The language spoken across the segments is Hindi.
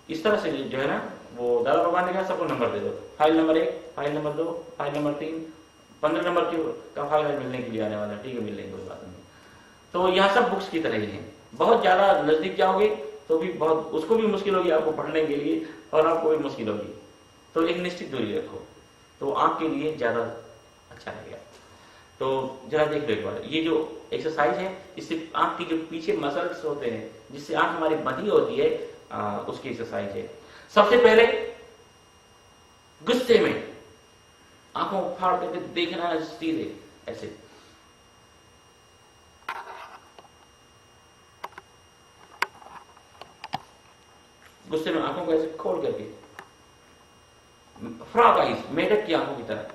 इस तरह से जो है ना, वो दादा भगवान ने कहा सबको नंबर दे दो, file number 1, file number 2, file number 3, 15 number का फाइल मिलने के लिए आने वाला है, ठीक है मिल लेंगे, कोई बात नहीं। तो यहाँ सब बुक्स की तरह ही है, बहुत ज्यादा नजदीक जाओगे तो भी बहुत, उसको भी मुश्किल होगी आपको पढ़ने के लिए और आपको भी मुश्किल होगी, तो एक निश्चित दूरी रखो, तो आंख के लिए ज्यादा अच्छा रहेगा। तो जरा देख लो एक बार, ये जो एक्सरसाइज है इससे आंख की जो पीछे मसल्स होते हैं जिससे आंख हमारी बंधी होती है, उसकी एक्सरसाइज है। सबसे पहले गुस्से में आंखों को फाड़ करके देखना है सीधे ऐसे, गुस्से में आंखों को ऐसे खोल करके, फ्रॉग आइज, मेढक की आंखों की तरह,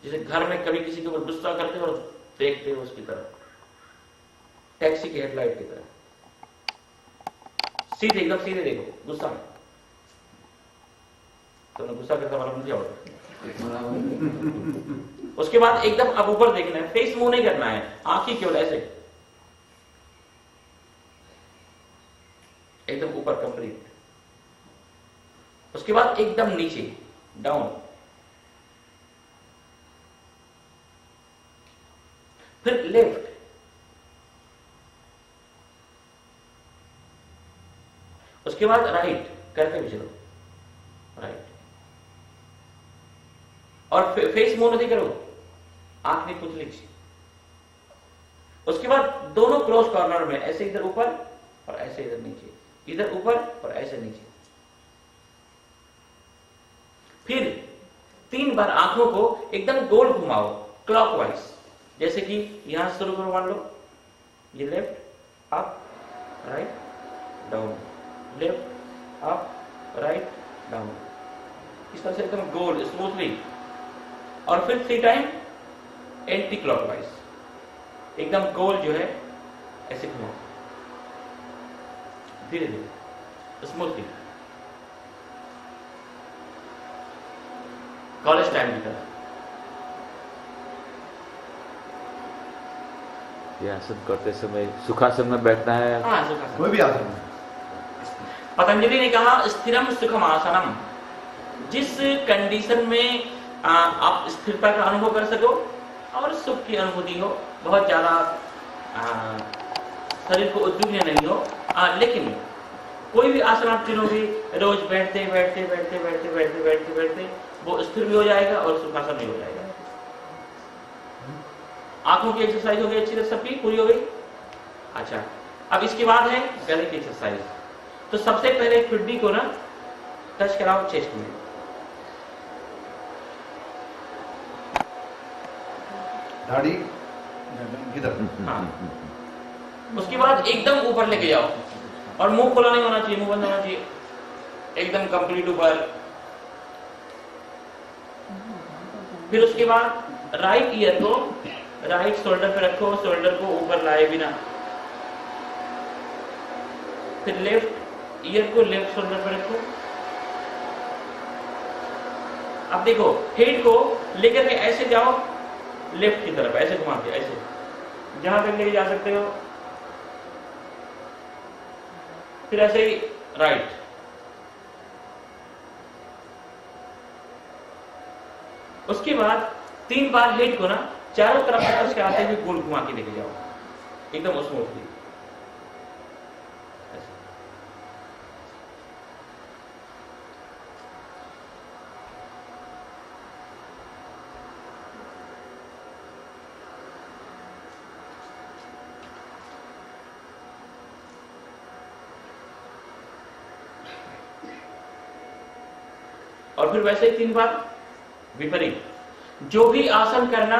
जैसे घर में कभी किसी के ऊपर गुस्सा करते हो और देखते हो उसकी तरह, टैक्सी की हेडलाइट की तरह, सीधे एकदम सीधे देखो गुस्सा में। तो गुस्सा करता वाला मुझे और उसके बाद एकदम अब ऊपर देखना है, फेस मूव नहीं करना है, आंखें केवल ऐसे एकदम ऊपर कंप्लीट। उसके बाद एकदम नीचे डाउन, फिर लेफ्ट, उसके बाद राइट करते हुए चलो, राइट, और फेस मूव नहीं करो, आंख नहीं पुतली। उसके बाद दोनों क्रॉस कॉर्नर में ऐसे इधर ऊपर और ऐसे इधर नीचे, इधर ऊपर और ऐसे नीचे। फिर 3 बार आंखों को एकदम गोल घुमाओ क्लॉकवाइज, जैसे कि यहां शुरू करो, मान लो ये left up write down, left up write down, इस तरह से एकदम गोल स्मूथली। और फिर 3 टाइम एंटी क्लॉकवाइज, एकदम गोल जो है ऐसे घुमाओ धीरे धीरे स्मूथली, कॉलेज टाइम की तरह। ये आसन करते समय सुखासन में बैठना है? हाँ, सुखासन, कोई भी आसन। पतंजलि ने कहा स्थिरम सुखम आसनम, जिस कंडीशन में आप स्थिरता का अनुभव कर सको और सुख की अनुभूति हो, बहुत ज्यादा शरीर को उद्विग्न नहीं हो, लेकिन कोई भी आसन आप चुनोगे रोज बैठते बैठते बैठते बैठते बैठते बैठते बैठते वो स्थिर भी हो जाएगा और सुखासन भी हो जाएगा। आंखों की एक्सरसाइज हो गई अच्छी तरह, सबकी पूरी हो गई। अच्छा, अब इसके बाद है गले की एक्सरसाइज। तो सबसे पहले ठुड्डी को ना टच कराओ चेस्ट में, दाढ़ी इधर। हाँ, उसके बाद एकदम ऊपर लेके जाओ और मुंह खुला नहीं होना चाहिए, मुंह बंद होना चाहिए, एकदम कंप्लीट ऊपर। फिर उसके बाद राइट ईयर को राइट शोल्डर पे रखो, शोल्डर को ऊपर लाए बिना। फिर लेफ्ट ईयर को लेफ्ट शोल्डर पे रखो। अब देखो हेड को लेकर के ऐसे जाओ लेफ्ट की तरफ, ऐसे घुमा के, ऐसे जहां तक लेके जा सकते हो। फिर ऐसे ही राइट, उसके बाद 3 बार हेड को ना चारों तरफ टच कराते हुए गोल घुमा के लेके जाओ एकदम स्मूथली। और फिर वैसे ही 3 बार विपरीत। जो भी आसन करना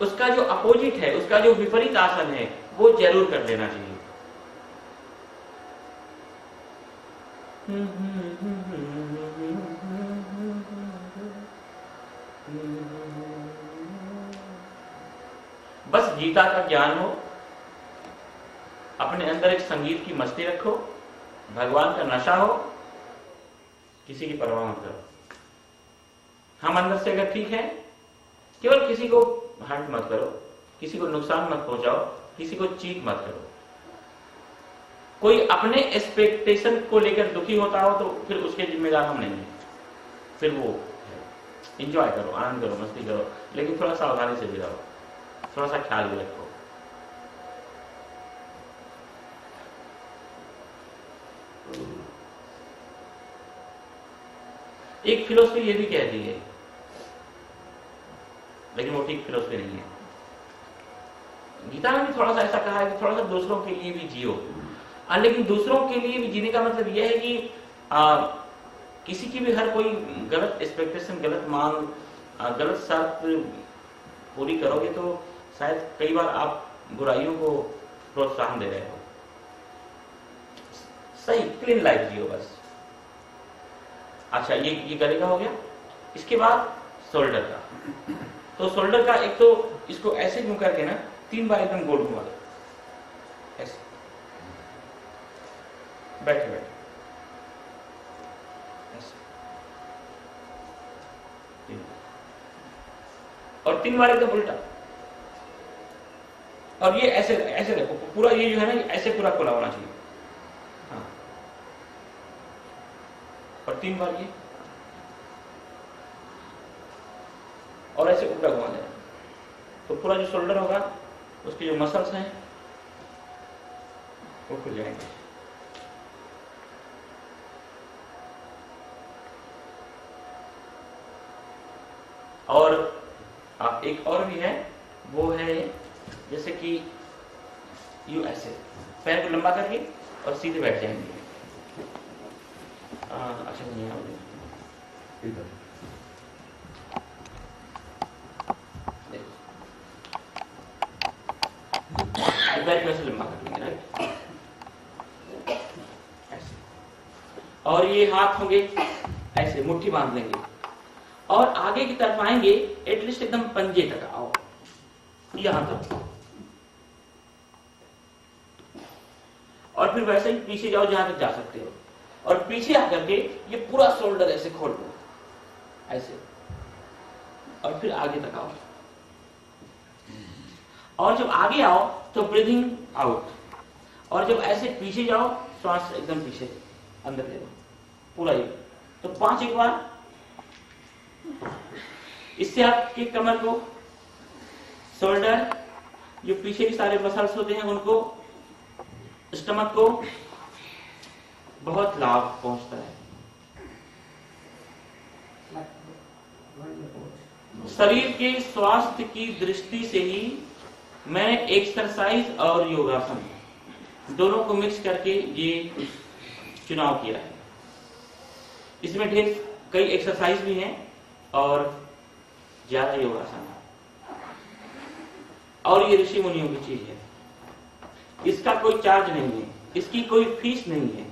उसका जो अपोजिट है, उसका जो विपरीत आसन है वो जरूर कर लेना चाहिए। बस गीता का ज्ञान हो, अपने अंदर एक संगीत की मस्ती रखो, भगवान का नशा हो, किसी की परवाह मत करो। हम अंदर से अगर ठीक है, केवल किसी को हर्ट मत करो, किसी को नुकसान मत पहुंचाओ, किसी को चीट मत करो। कोई अपने एक्सपेक्टेशन को लेकर दुखी होता हो तो फिर उसके जिम्मेदार हम नहीं हैं। फिर वो एंजॉय करो, आनंद करो, मस्ती करो, लेकिन थोड़ा सावधानी से भी रहो, थोड़ा सा ख्याल भी रखो। एक फिलोसफी ये भी कहती है, लेकिन वो ठीक फिलोसफी नहीं है। गीता में भी थोड़ा सा ऐसा कहा है कि थोड़ा सा दूसरों के लिए भी जियो। लेकिन दूसरों के लिए भी जीने का मतलब यह है कि किसी की भी हर कोई गलत एक्सपेक्टेशन, गलत मांग, गलत शर्त पूरी करोगे तो शायद कई बार आप बुराइयों को प्रोत्साहन दे रहे हो। सही क्लीन लाइफ जियो बस। अच्छा, ये गले का हो गया। इसके बाद शोल्डर का। तो शोल्डर का एक तो इसको ऐसे घूम करके ना 3 बार एकदम गोल घुमा दो, ऐसे बैठे बैठे ऐसे, और 3 बार एकदम उल्टा। और ये ऐसे ऐसे रखो पूरा, ये जो है ना ऐसे पूरा खुला होना चाहिए। हाँ, और 3 बार ये, और ऐसे उल्टा घुमा देना। तो पूरा जो शोल्डर होगा उसके जो मसल्स हैं वो खुल जाएंगे। और एक और भी है, वो है जैसे कि यू ऐसे पैर को लंबा करके और सीधे बैठ जाएंगे। अच्छा नहीं आओगे इधर बैक में से लंबा कर लेंगे, राइट, ऐसे। और ये हाथ होंगे ऐसे, मुट्ठी बांध लेंगे और आगे की तरफ आएंगे, एटलीस्ट एकदम पंजे तक आओ, यहां तक। और फिर वैसे ही पीछे जाओ जहां तक जा सकते हो, और पीछे आकर के ये पूरा शोल्डर ऐसे खोल लो ऐसे, और फिर आगे तक आओ। और जब आगे आओ तो ब्रीदिंग आउट, और जब ऐसे पीछे जाओ श्वास एकदम पीछे अंदर ले लो पूरा ही। तो 5 एक बार। इससे आपके कमर को, शोल्डर, जो पीछे के सारे मसल्स होते हैं उनको, स्टमक को बहुत लाभ पहुंचता है। शरीर के स्वास्थ्य की दृष्टि से ही मैंने एक्सरसाइज और योगासन दोनों को मिक्स करके ये चुनाव किया है। इसमें ढेर कई एक्सरसाइज भी हैं और ज्यादा योगासन है, और ये ऋषि मुनियों की चीज है। इसका कोई चार्ज नहीं है, इसकी कोई फीस नहीं है।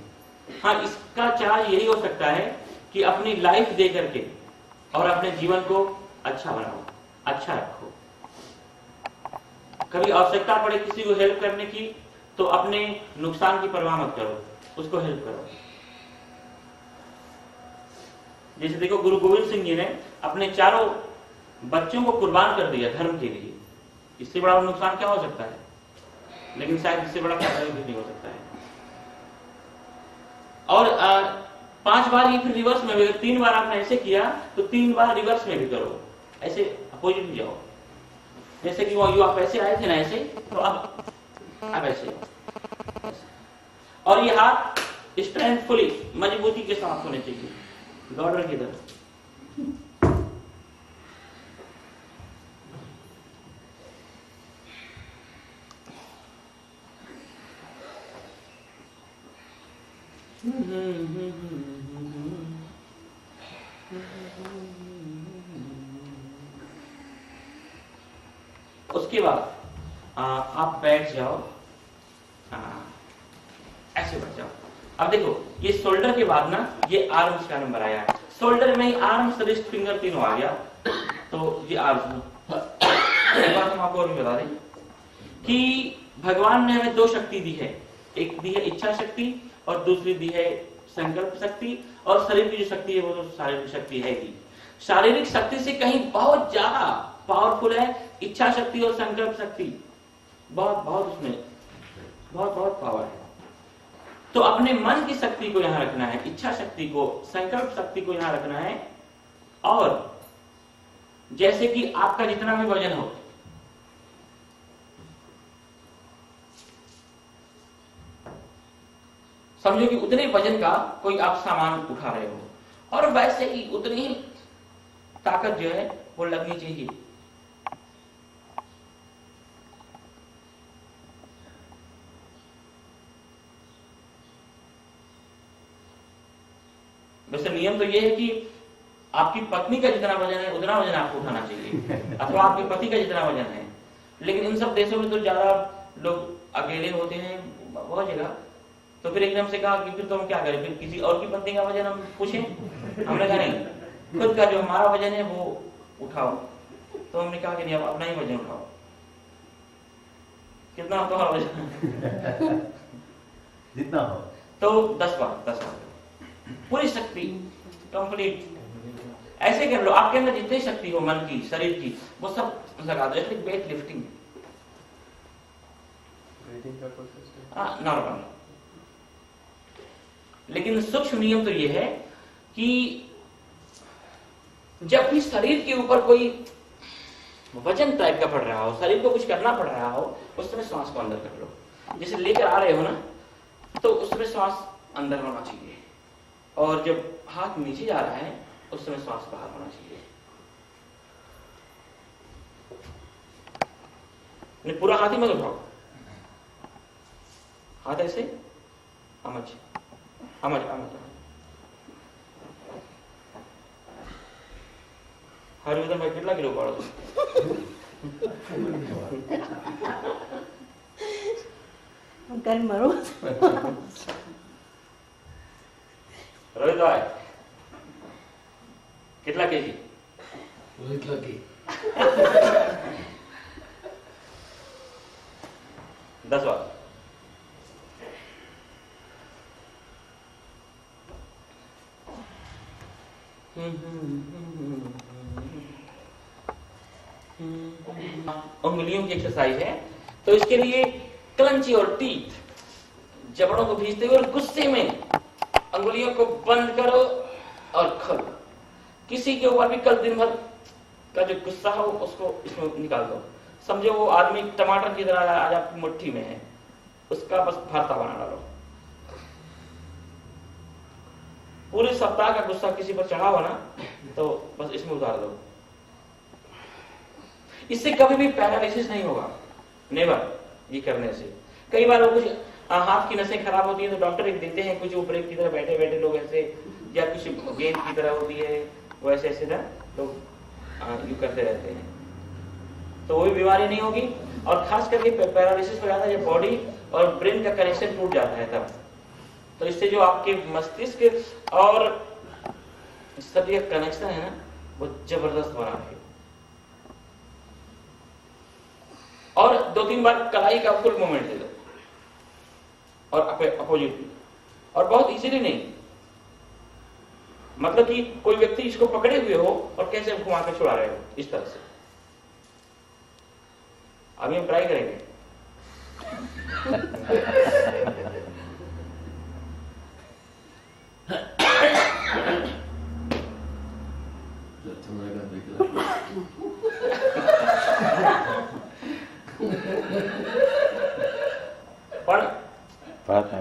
हाँ, इसका चार्ज यही हो सकता है कि अपनी लाइफ दे करके और अपने जीवन को अच्छा बनाओ, अच्छा रखो। कभी आवश्यकता पड़े किसी को हेल्प करने की तो अपने नुकसान की परवाह मत करो, उसको हेल्प करो। जैसे देखो, गुरु गोविंद सिंह जी ने अपने 4 बच्चों को कुर्बान कर दिया धर्म के लिए। इससे बड़ा नुकसान क्या हो सकता है? लेकिन शायद इससे बड़ा फायदा भी नहीं हो सकता है। और 5 बार ये फिर रिवर्स में भी, 3 बार आपने ऐसे किया तो 3 बार रिवर्स में भी करो, ऐसे अपोजिट में जाओ। जैसे कि वो आप ऐसे आए थे ना ऐसे, तो अब ऐसे। और ये हाथ स्ट्रेंथफुली, मजबूती के साथ होने चाहिए। गॉर्डर किधर? उसके बाद आप बैठ जाओ, ऐसे बैठ जाओ। अब देखो, ये शोल्डर के बाद ना ये आर्म्स का नंबर आया। शोल्डर में ही आर्म्स, रिस्ट, फिंगर तीनों आ गया। तो ये आर्म्स एक बात हम आपको और भी बता दें कि भगवान ने हमें 2 शक्ति दी है। एक दी है इच्छा शक्ति और दूसरी दी है संकल्प शक्ति। और शरीर की जो शक्ति है वो तो शारीरिक शक्ति है ही। शारीरिक शक्ति से कहीं बहुत ज्यादा पावरफुल है इच्छा शक्ति और संकल्प शक्ति। बहुत बहुत उसमें बहुत बहुत पावर है। तो अपने मन की शक्ति को यहां रखना है, इच्छा शक्ति को, संकल्प शक्ति को यहां रखना है। और जैसे कि आपका जितना भी वजन हो, समझो कि उतने वजन का कोई आप सामान उठा रहे हो, और वैसे ही उतनी ही ताकत जो है वो लगनी चाहिए। वैसे नियम तो ये है कि आपकी पत्नी का जितना वजन है उतना वजन आपको उठाना चाहिए, अथवा आपके पति का जितना वजन है। लेकिन इन सब देशों में तो ज्यादा लोग अकेले होते हैं बहुत जगह, तो फिर एकदम से कहा कि फिर तो हम क्या करें, फिर किसी और की पत्नी का वजन हम पूछें? हमने कहा नहीं, खुद का जो हमारा वजन है वो उठाओ। तो हमने कहा कि नहीं, आप अपना ही वजन उठाओ। कितना तुम्हारा वजन? जितना हो। तो 10 बार पूरी शक्ति कंप्लीट ऐसे कर लो। आपके अंदर जितनी शक्ति हो मन की, शरीर की, वो सब लगा दो। Weight lifting normal. लेकिन सूक्ष्म नियम तो ये है कि जब भी शरीर के ऊपर कोई वजन टाइप का पड़ रहा हो, शरीर को कुछ करना पड़ रहा हो, उस समय श्वास को अंदर कर लो। जैसे लेकर आ रहे हो ना, तो उस समय श्वास अंदर होना चाहिए, और जब हाथ नीचे जा रहा है उस समय श्वास बाहर होना चाहिए। नहीं, पूरा हाथ ही मत उठाओ, हाथ ऐसे अमच अमच अमच। हरविंदर भाई कितना किलो पाड़ो? कर मरो। रोहित भाई कितना केजी? रोहित लकी 10 बार। उंगलियों की एक्सरसाइज है, तो इसके लिए क्लंची और टीथ, जबड़ों को भीजते हुए और गुस्से में अंगुलियों को बंद करो और खोलो। किसी के ऊपर भी कल दिन भर का जो गुस्सा हो उसको इसमें निकाल दो। समझो वो आदमी टमाटर की तरह आज आपकी मुट्ठी में है, उसका बस भरता बना डालो। पूरे सप्ताह का गुस्सा किसी पर चढ़ा हो ना, तो बस इसमें उतार दो। इससे कभी भी पैरालिसिस नहीं होगा, नेवर। ये करने से कई बार वो कुछ हाथ की नसें खराब होती है तो डॉक्टर एक देते हैं, कुछ वो ब्रेक की तरह बैठे बैठे लोग ऐसे, या कुछ गेंद की तरह होती है वो ऐसे ऐसे ना लोग यूं करते रहते हैं, तो वही बीमारी नहीं होगी। और खास करके पैरालिसिस हो जाता है जब बॉडी और ब्रेन का कनेक्शन टूट जाता है तब। तो इससे जो आपके मस्तिष्क और शरीर का कनेक्शन है ना, वो जबरदस्त बना है। और 2-3 बार कलाई का फुल मूवमेंट दे दो, और अपोजिट, और बहुत इजीली नहीं, मतलब कि कोई व्यक्ति इसको पकड़े हुए हो और कैसे घुमा के छुड़ा रहे हो, इस तरह से। अभी हम ट्राई करेंगे।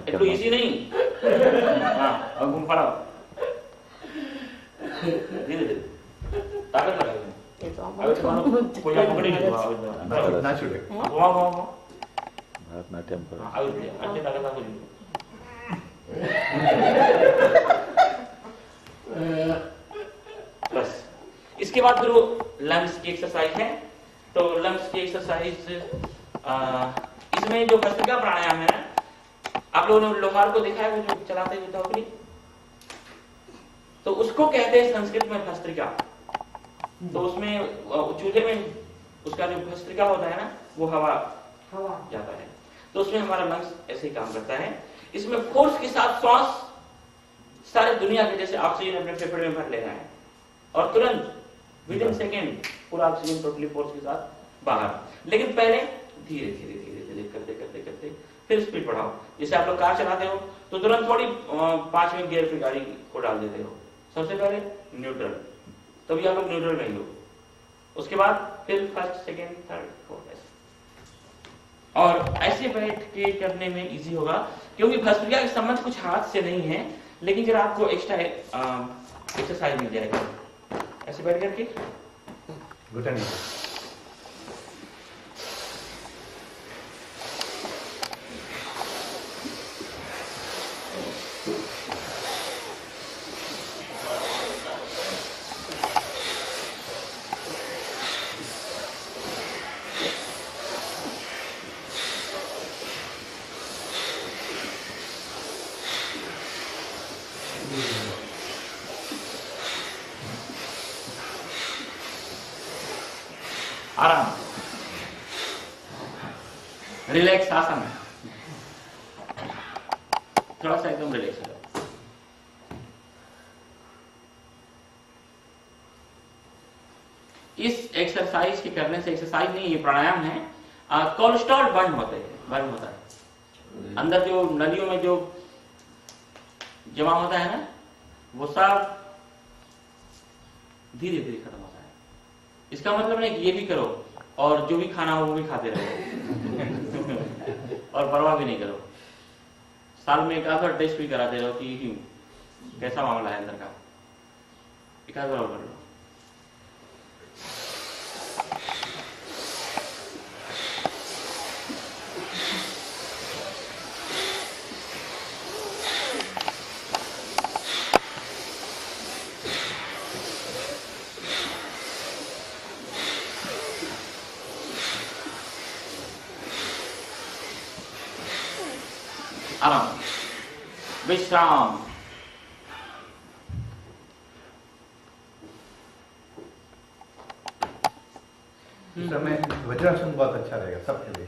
એટલું ઈઝી नहीं। हाँ, अब घूम पड़ा धीरे धीरे ताकत लगाइए। कोई पकड़ी नहीं हुआ ना छूटे। भरतनाट्यम पर अच्छी ताकत आपको बस। इसके बाद फिर वो लंग्स की एक्सरसाइज है। तो लंग्स की एक्सरसाइज इसमें जो भस्त्रिका प्राणायाम है ना, आप लोगों ने लोहार को देखा है वो जो चलाते हुए अपनी, तो उसको कहते हैं संस्कृत में भस्त्रिका। तो उसमें चूल्हे में उसका जो भस्त्रिका होता है ना, वो हवा जाता है, तो उसमें हमारा लंग्स ऐसे ही काम करता है। इसमें फोर्स के साथ श्वास सारे दुनिया के जैसे ऑक्सीजन अपने फेफड़े में भर लेना है, और तुरंत विद इन सेकेंड पूरा ऑक्सीजन टोटली फोर्स के साथ बाहर। लेकिन पहले धीरे धीरे धीरे धीरे करते करते करते फिर स्पीड बढ़ाओ। जैसे आप लोग कार चलाते हो तो तो तुरंत थोड़ी 5वें गियर पे गाड़ी को डाल देते हो। सबसे पहले न्यूट्रल, तभी आप लोग न्यूट्रल में ही हो, उसके बाद फिर फर्स्ट सेकेंड थर्ड फोर्थ ऐसे। और ऐसे बैठ के करने में इजी होगा, क्योंकि भस्त्रिका का संबंध कुछ हाथ से नहीं है, लेकिन जरा आपको एक्स्ट्रा एक्सरसाइज मिल जाएगा। ऐसे बैठ करके घुटने आराम, रिलैक्स आसन, थोड़ा सा एकदम रिलैक्स हो जाओ। इस एक्सरसाइज के करने से, एक्सरसाइज नहीं ये प्राणायाम है, कोलेस्ट्रॉल बर्न होता है। अंदर जो नलियों में जो जमा होता है ना, वो सब धीरे धीरे खत्म होता है। इसका मतलब नहीं कि ये भी करो और जो भी खाना हो वो भी खाते रहो और परवाह भी नहीं करो। साल में एक आध बार टेस्ट भी कराते रहो कि कैसा मामला है अंदर का, एक आध बार और कर लो। आराम, विश्राम। इस समय वज्रासन बहुत अच्छा रहेगा सबके लिए।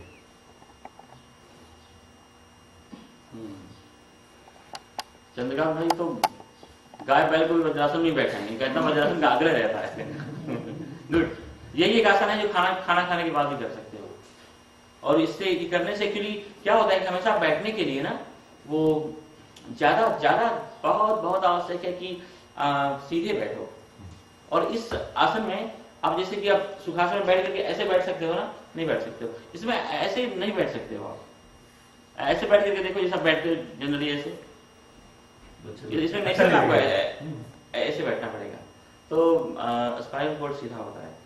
चंद्रकांत भाई तो गाय बैल को भी वज्रासन में बैठाएंगे, कहता वज्रासन का आग्रह रहता है गुड। यही एक आसन है जो खाना खाने के बाद भी कर सकते हो। और इससे करने से एक्चुअली क्या होता है कि हमेशा बैठने के लिए ना वो ज्यादा बहुत आवश्यक है कि सीधे बैठो। और इस आसन में आप जैसे कि आप सुखासन में बैठ करके ऐसे बैठ सकते हो ना, नहीं बैठ सकते हो। इसमें ऐसे नहीं बैठ सकते हो आप, ऐसे बैठ करके देखो जैसा बैठते जनरली ऐसे, इसमें नहीं सकते, आपको ऐसे बैठना पड़ेगा। तो स्पाइनल कॉर्ड सीधा होता है।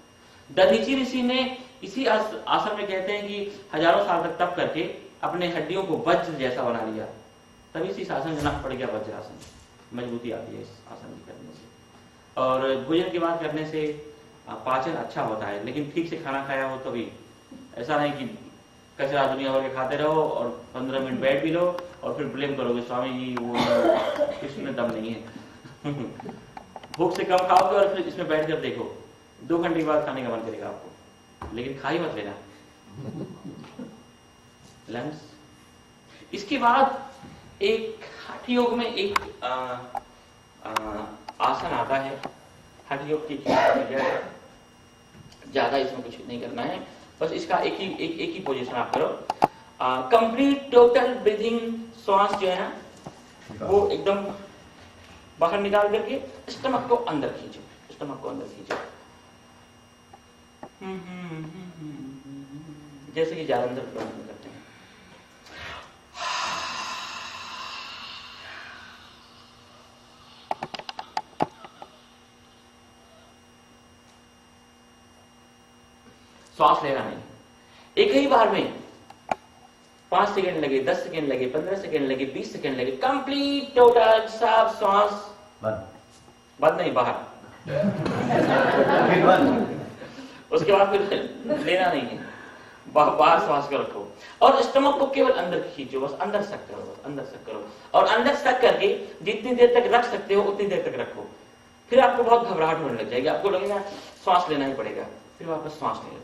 दधीची ऋषि ने इसी आसन में कहते हैं कि हजारों साल तक तप करके अपने हड्डियों को वज्र जैसा बना लिया, तभी इसी आसन का नाम पड़ गया वज्रासन। मजबूती आती है इस आसन के करने से। और भोजन की बात करने से पाचन अच्छा होता है, लेकिन ठीक से खाना खाया हो तभी। ऐसा नहीं कि कचरा दुनिया भर के खाते रहो और 15 मिनट बैठ भी लो और फिर ब्लेम करोगे स्वामी जी वो इसमें दम नहीं है भूख से कम खाओगे और फिर इसमें बैठ कर देखो 2 घंटे के बाद खाने का मन करेगा आपको, लेकिन खा ही मत लेना लंच। इसके बाद एक हठ योग में एक आसन आता है। हठ योग की ज्यादा इसमें कुछ नहीं करना है, बस इसका एक ही पोजीशन आप करो। कंप्लीट टोटल ब्रीदिंग, श्वास जो है ना वो एकदम बाहर निकाल करके स्टमक को अंदर खींचो, स्टमक को अंदर खींचो, जैसे कि जालंधर करते हैं। श्वास लेना नहीं, एक ही बार में 5 सेकंड लगे, 10 सेकंड लगे, 15 सेकंड लगे, 20 सेकंड लगे, कंप्लीट टोटल सब श्वास बंद नहीं, बाहर उसके बाद फिर लेना नहीं है, बाहर श्वास को रखो और स्टमक को केवल अंदर खींचो, बस अंदर सक करो, बस अंदर सक करो। और अंदर सक करके जितनी देर तक रख सकते हो उतनी देर तक रखो। फिर आपको बहुत घबराहट होने लग जाएगी, आपको लगेगा श्वास लेना ही पड़ेगा, फिर वापस श्वास ले लो,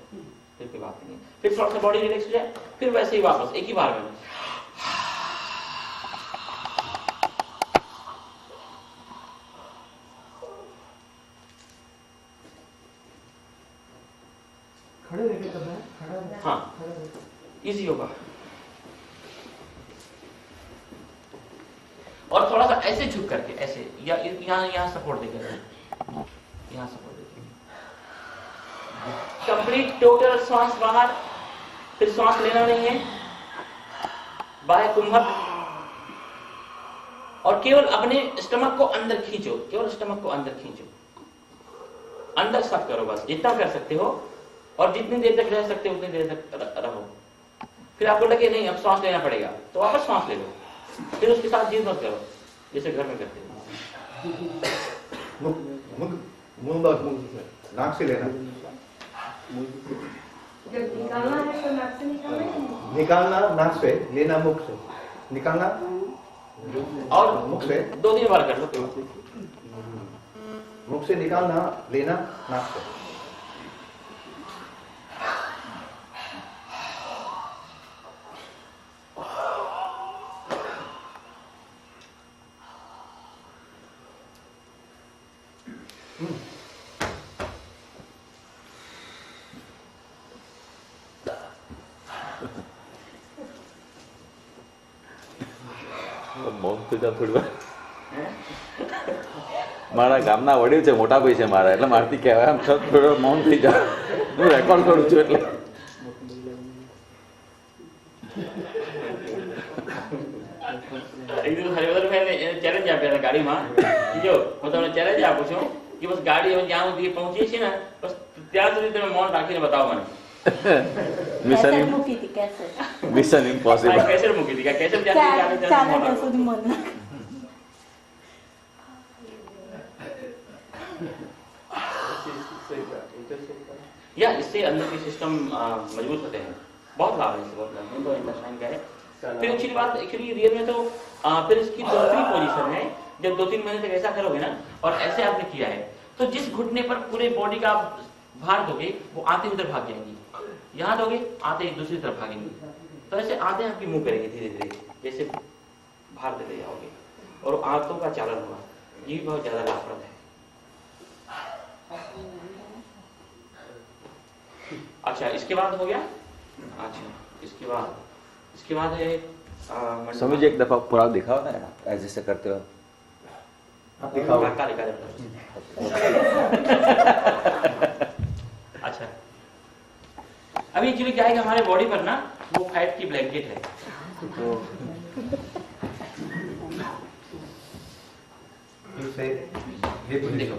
फिर कोई बात नहीं है, फिर थोड़ा सा बॉडी रिलैक्स हो जाए, फिर वैसे ही वापस एक ही बार में। खड़े रह के करना है, खड़ा रह, हाँ इजी होगा। ऐसे झुक करके ऐसे, या यहाँ सपोर्ट देकर, यहाँ सपोर्ट देकर, कंप्लीट टोटल श्वास बाहर, फिर श्वास लेना नहीं है, बाह्य कुंभक, और केवल अपने स्टमक को अंदर खींचो, केवल स्टमक को अंदर खींचो, अंदर सब करो बस, जितना कर सकते हो, और जितनी देर तक रह सकते हो उतनी देर तक रहो। फिर आपको लगे नहीं अब सांस लेना पड़ेगा तो वापस सांस ले लो, फिर उसके साथ जिद मत करो जैसे घर में करते हो। नाक से लेना, जब निकालना है तो नाक से निकालना है, निकालना नाक से, लेना मुख से, निकालना और मुख से, 2-3 बार कर लो। मुख से निकालना, लेना नाक से। મૌન થઈ જાવ થોડી વાર. મારા ગામના વડીલ છે, મોટા ભાઈ છે મારા, એટલે મારથી કહેવાય આમ થોડો મૌન થઈ જાવ, હું રેકોર્ડ કરું છું એટલે. એક દિવસ હરિવદર ભાઈને ચેલેન્જ આપ્યા હતા ગાડીમાં, જો હું તમને ચેલેન્જ આપું છું કે બસ ગાડી જ્યાં સુધી પહોંચીએ છીએ ને બસ ત્યાં સુધી તમે મૌન રાખીને બતાવો મને. મિશન મૂકી હતી કેસેટ. Mission impossible. કેસેટ મૂકી હતી, કેસેટ જ્યાં સુધી ચાલે ત્યાં સુધી મન રાખ. या इससे अंदर के सिस्टम मजबूत होते हैं, बहुत लाभ है इससे, बहुत लाभ है। तो इंटेस्टाइन का है। फिर अच्छी बात एक्चुअली रियल में तो फिर इसकी दूसरी पोजीशन है, जब 2-3 महीने तक ऐसा करोगे ना और ऐसे आपने किया है तो जिस घुटने पर पूरे बॉडी का भार दोगे वो आते उधर भाग जाएंगी, यहाँ दोगे आते दूसरी तरफ भागेंगी, तो ऐसे आते आपकी मुंह करेंगे धीरे धीरे, जैसे भार देते जाओगे और आंतों का चालन होगा, ये भी बहुत ज्यादा लाभप्रद है। अच्छा इसके बाद हो गया। अच्छा इसके बाद है स्वामी जी एक दफा पुराव दिखाओ ना, ऐसे ऐसे करते हो आप दिखाओ। अच्छा अभी एक्चुअली क्या है कि हमारे बॉडी पर ना वो फैट की ब्लैंकेट है, तो देखो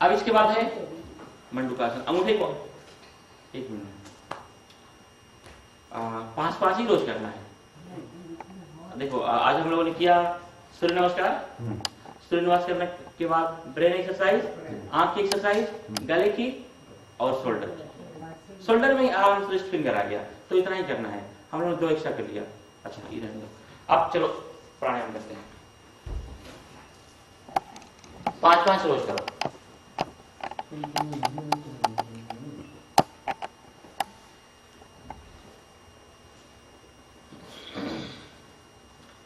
अब इसके बाद है मंडूकासन। अंगूठे को 1 मिनट 5 ही रोज करना है। देखो आज हम लोगों ने किया सूर्य नमस्कार, सूर्य नमस्कार करने के बाद ब्रेन एक्सरसाइज, आंख की एक्सरसाइज, गले की और शोल्डर में आराम से फिंगर आ गया, तो इतना ही करना है। हम लोग 2 एक्स्ट्रा कर लिया। अच्छा अब चलो प्राणायाम करते हैं, 5 रोज करो।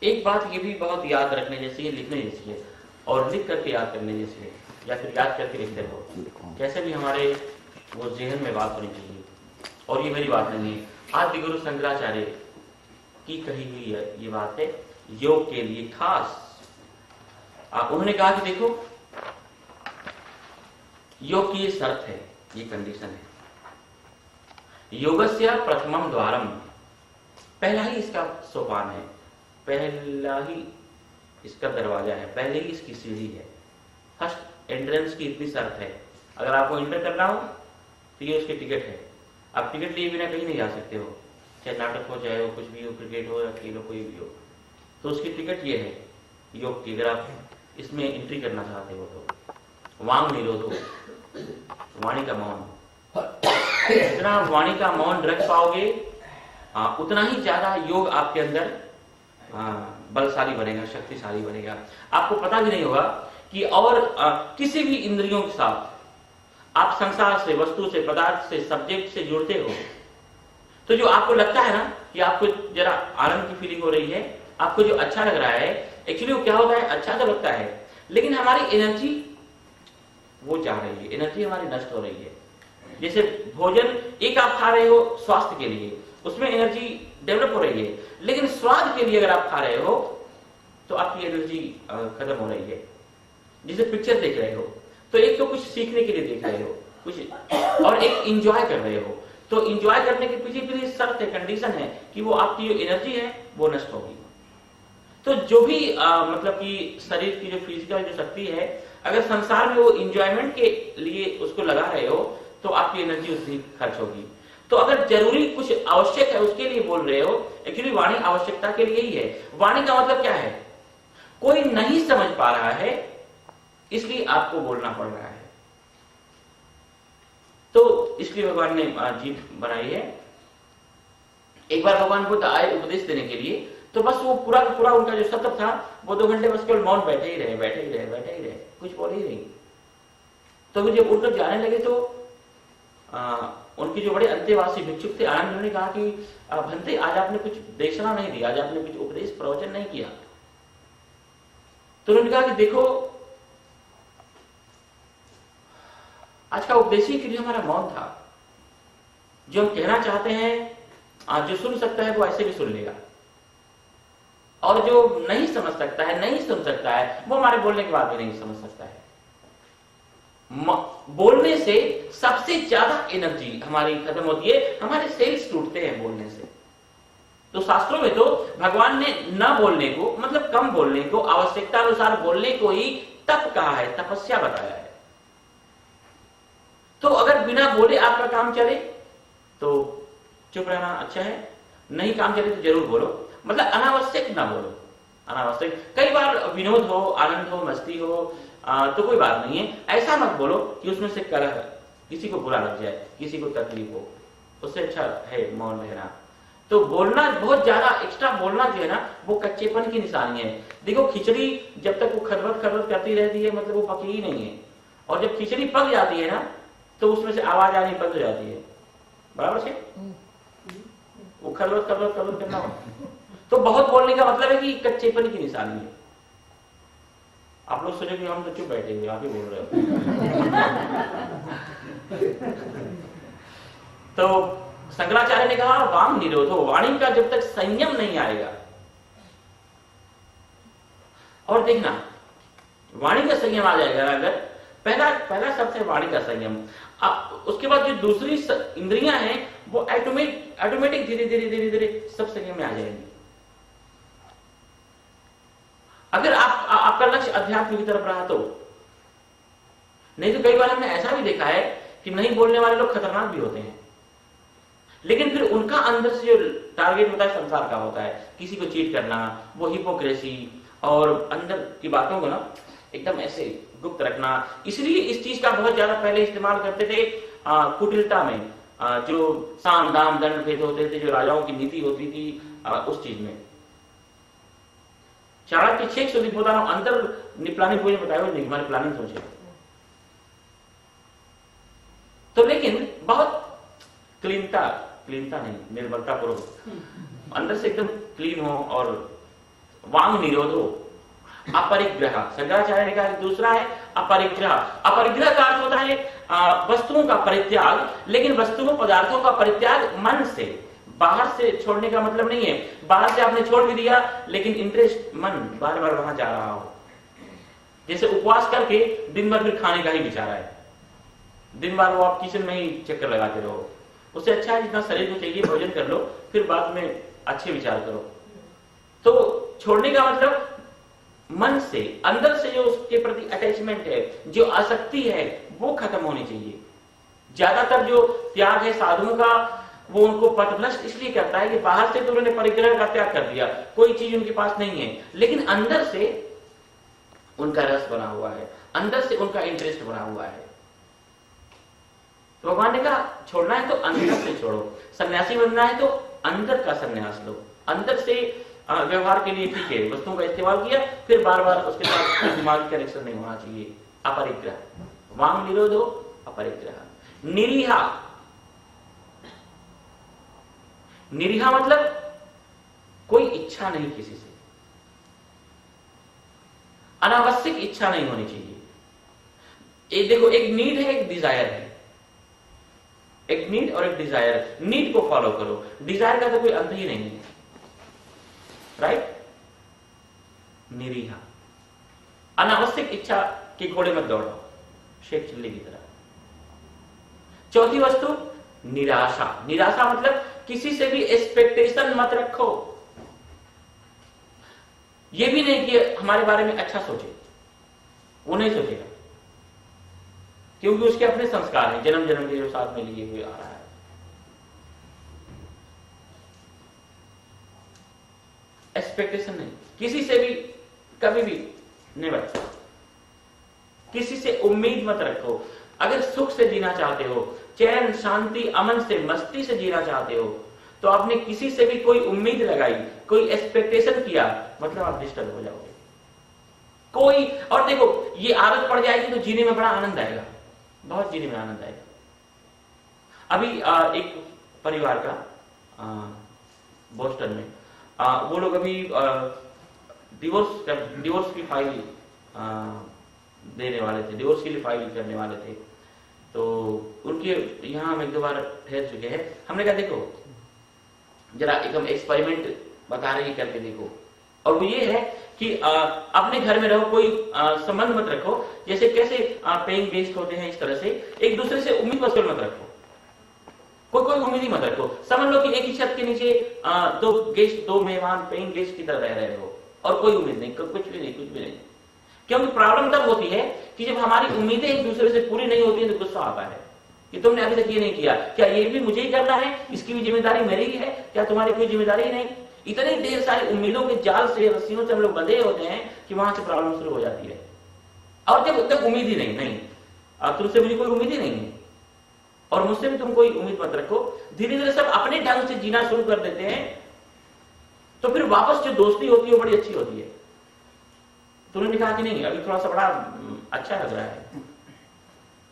एक बात ये भी बहुत याद रखने जैसी है, लिखने जैसी है, और लिख करके याद करने जैसी है, या फिर याद करके लिखते रहो, कैसे भी हमारे वो जहन में बात होनी चाहिए। और ये मेरी बात नहीं है, आदि गुरु शंकराचार्य की कही हुई है ये बात है, योग के लिए खास। उन्होंने कहा कि देखो योग की ये शर्त है, ये कंडीशन है, योगस्य प्रथमम द्वारम, पहला ही इसका सोपान है, पहला ही इसका दरवाजा है, पहले ही इसकी सीढ़ी है, फर्स्ट एंट्रेंस की इतनी शर्त है। अगर आपको एंटर करना हो तो ये उसकी टिकट है, आप टिकट लिए बिना कहीं नहीं जा सकते हो, चाहे नाटक हो, चाहे कुछ भी हो, क्रिकेट हो या खेल हो, कोई भी हो, तो उसकी टिकट ये है योग की। अगर आप इसमें एंट्री करना चाहते हो तो वांग निरोध हो, वाणी का मौन, जितना आप वाणी का मौन रख पाओगे उतना ही ज्यादा योग आपके अंदर बलशाली बनेगा, शक्तिशाली बनेगा। आपको पता भी नहीं होगा कि और किसी भी इंद्रियों के साथ आप संसार से, वस्तु से, पदार्थ से, सब्जेक्ट से जुड़ते हो तो जो आपको लगता है ना कि आपको जरा आनंद की फीलिंग हो रही है, आपको जो अच्छा लग रहा है, एक्चुअली वो क्या होता है, अच्छा तो लगता है लेकिन हमारी एनर्जी वो जा रही है, एनर्जी हमारी नष्ट हो रही है। जैसे भोजन एक आप खा रहे हो स्वास्थ्य के लिए, उसमें एनर्जी डेवलप हो रही है, लेकिन स्वाद के लिए अगर आप खा रहे हो तो आपकी एनर्जी खत्म हो रही है। जैसे पिक्चर देख रहे हो तो एक तो कुछ सीखने के लिए देख रहे हो कुछ, और एक इंजॉय कर रहे हो, तो इंजॉय करने के पीछे भी शर्त है, कंडीशन है कि वो आपकी जो एनर्जी है वो नष्ट होगी। तो जो भी मतलब कि शरीर की जो फिजिकल जो शक्ति है, अगर संसार में वो इंजॉयमेंट के लिए उसको लगा रहे हो तो आपकी एनर्जी उतनी खर्च होगी। तो अगर जरूरी कुछ आवश्यक है उसके लिए बोल रहे हो, एक्चुअली वाणी आवश्यकता के लिए ही है। वाणी का मतलब क्या है? कोई नहीं समझ पा रहा है इसलिए आपको बोलना पड़ रहा है। तो इसलिए भगवान ने जीभ बनाई है। एक बार भगवान बुद्ध आए उपदेश देने के लिए, तो बस वो पूरा का पूरा उनका जो सत्र था वो 2 घंटे बस केवल मौन बैठे ही रहे, कुछ बोले ही नहीं। तो वो जब उठकर जाने लगे तो उनके जो बड़े अंतेवासी भिक्षुक थे आनंद ने कहा कि भंते आज आपने कुछ देशना नहीं दिया, आज आपने कुछ उपदेश प्रवचन नहीं किया। तो उन्होंने कहा कि देखो आज का उपदेश ही के लिए हमारा मौन था। जो हम कहना चाहते हैं आज जो सुन सकता है वो ऐसे भी सुन लेगा, और जो नहीं समझ सकता है, नहीं सुन सकता है, वो हमारे बोलने के बाद भी नहीं समझ सकता है। बोलने से सबसे ज्यादा एनर्जी हमारी खत्म होती है, हमारे सेल्स टूटते हैं बोलने से। तो शास्त्रों में तो भगवान ने न बोलने को, मतलब कम बोलने को, आवश्यकता अनुसार बोलने को ही तप कहा है, तपस्या बताया है। तो अगर बिना बोले आपका काम चले तो चुप रहना अच्छा है, नहीं काम चले तो जरूर बोलो, मतलब अनावश्यक ना बोलो। अनावश्यक कई बार विनोद हो, आनंद हो, मस्ती हो तो कोई बात नहीं है। ऐसा मत बोलो कि उसमें से कलह, किसी को बुरा लग जाए, किसी को तकलीफ हो, उससे अच्छा है मौन रहना। तो बोलना बहुत ज्यादा एक्स्ट्रा बोलना जो है ना वो कच्चेपन की निशानी है। देखो खिचड़ी जब तक वो खरबत खरबत करती रहती है मतलब वो पकी ही नहीं है, और जब खिचड़ी पक जाती है ना तो उसमें से आवाज आनी बंद हो जाती है, बराबर से वो खरबत खरबत खरबत करना। तो बहुत बोलने का मतलब है कि कच्चेपन की निशानी है। आप लोग सोचे कि हम तो चुप बैठे हुए, आप ही बोल रहे हो। तो शंकराचार्य ने कहा वाम निरोधो, वाणी का जब तक संयम नहीं आएगा। और देखना वाणी का संयम आ जाएगा अगर, पहला शब्द है वाणी का संयम। उसके बाद जो दूसरी इंद्रियां हैं वो ऑटोमेटिक धीरे धीरे सब संयम में आ जाएंगी। अगर आपका लक्ष्य अध्यात्म की तरफ रहा तो। नहीं तो कई बार हमने ऐसा भी देखा है कि नहीं बोलने वाले लोग खतरनाक भी होते हैं, लेकिन फिर उनका अंदर से जो टारगेट होता है संसार का होता है, किसी को चीट करना, वो हिपोक्रेसी और अंदर की बातों को ना एकदम ऐसे गुप्त रखना। इसलिए इस चीज का बहुत ज्यादा पहले इस्तेमाल करते थे कुटिलता में, जो साम दाम दंड भेद होते थे, जो राजाओं की नीति होती थी उस चीज में। चाणक्य 6 સુધી પોતાનો અંતર ની પ્લાનિંગ કોઈ बताया नहीं, हमारी प्लानिंग सोचे। तो लेकिन बहुत क्लीनता नहीं, निर्मलता पूर्वक अंदर से एकदम क्लीन हो और वांग निरोध हो। अपरिग्रह, शंकराचार्य ने कहा दूसरा है अपरिग्रह। अपरिग्रह का अर्थ होता है वस्तुओं का परित्याग, लेकिन वस्तुओं पदार्थों का परित्याग मन से, बाहर से छोड़ने का मतलब नहीं है बाहर से आपने छोड़ भी दिया लेकिन इंटरेस्ट मन बार बार वहां जा रहा हो। जैसे उपवास करके दिन भर फिर खाने का ही विचार है, दिन भर वो आप किचन में ही चक्कर लगाते रहो। उससे अच्छा है जितना शरीर को चाहिए भोजन कर लो, फिर बाद में अच्छे विचार करो। तो छोड़ने का मतलब मन से, अंदर से जो उसके प्रति अटैचमेंट है, जो आसक्ति है, वो खत्म होनी चाहिए। ज्यादातर जो त्याग है साधुओं का वो उनको पथभ्रष्ट इसलिए करता है कि बाहर से तो उन्होंने परिग्रह का त्याग कर दिया, कोई चीज उनके पास नहीं है, लेकिन अंदर से उनका रस बना हुआ है, अंदर से उनका इंटरेस्ट बना हुआ है। तो भगवान ने कहा छोड़ना है तो अंदर से छोड़ो, सन्यासी बनना है तो अंदर का सन्यास लो। अंदर से व्यवहार के लिए ठीक है, वस्तुओं का इस्तेमाल किया, फिर बार बार उसके साथ दिमागी कनेक्शन नहीं होना चाहिए। अपरिग्रह, वांग निरोधो अपरिग्रह। निरीहा, निरीहा मतलब कोई इच्छा नहीं किसी से, अनावश्यक इच्छा नहीं होनी चाहिए। देखो एक नीड है, एक डिजायर है, एक नीड और एक डिजायर। नीड को फॉलो करो, डिजायर का तो कोई अंत ही नहीं है, राइट। निरीहा, अनावश्यक इच्छा के घोड़े मत दौड़ो, शेख चिल्ली की तरह। चौथी वस्तु निराशा। निराशा मतलब किसी से भी एक्सपेक्टेशन मत रखो। ये भी नहीं कि हमारे बारे में अच्छा सोचे, वो नहीं सोचेगा, क्योंकि उसके अपने संस्कार हैं, जन्म जन्म के जो साथ में लिए हुए आ रहा है। एक्सपेक्टेशन नहीं, किसी से भी कभी भी नेवर, किसी से उम्मीद मत रखो। अगर सुख से जीना चाहते हो, चैन शांति अमन से मस्ती से जीना चाहते हो, तो आपने किसी से भी कोई उम्मीद लगाई, कोई एक्सपेक्टेशन किया, मतलब आप डिस्टर्ब हो जाओगे। कोई और देखो, ये आदत पड़ जाएगी तो जीने में बड़ा आनंद आएगा, बहुत जीने में आनंद आएगा। अभी एक परिवार का बोस्टन में वो लोग अभी डिवोर्स की फाइल देने वाले थे, डिवोर्स के लिए फाइल करने वाले थे। तो उनके यहाँ हम एक दो बार ठहर चुके हैं। हमने कहा देखो जरा एकदम एक्सपेरिमेंट बता रहे हैं करके देखो, और वो ये है कि अपने घर में रहो, कोई संबंध मत रखो, जैसे कैसे पेइंग गेस्ट होते हैं इस तरह से एक दूसरे से उम्मीद वसूल मत रखो, कोई उम्मीद ही मत रखो। समझ लो कि एक ही छत के नीचे दो मेहमान पेइंग गेस्ट की तरह रह रहे हो, और कोई उम्मीद नहीं, कुछ भी नहीं। क्योंकि प्रॉब्लम तब होती है कि जब हमारी उम्मीदें एक दूसरे से पूरी नहीं होती है तो गुस्सा आता है कि तुमने अभी तक ये नहीं किया, क्या ये भी मुझे ही करना है, इसकी भी जिम्मेदारी मेरी ही है, क्या तुम्हारी कोई जिम्मेदारी नहीं। इतने ढेर सारी उम्मीदों के जाल से, रस्सियों से हम लोग बंधे होते हैं कि वहां से प्रॉब्लम शुरू हो जाती है। और जब तक उम्मीद ही नहीं, अब तुमसे मुझे कोई उम्मीद ही नहीं है और मुझसे भी तुम कोई उम्मीद मत रखो, धीरे धीरे सब अपने ढंग से जीना शुरू कर देते हैं, तो फिर वापस जो दोस्ती होती है वो बड़ी अच्छी होती है। तुमने कहा कि नहीं अभी थोड़ा सा बड़ा अच्छा लग रहा है,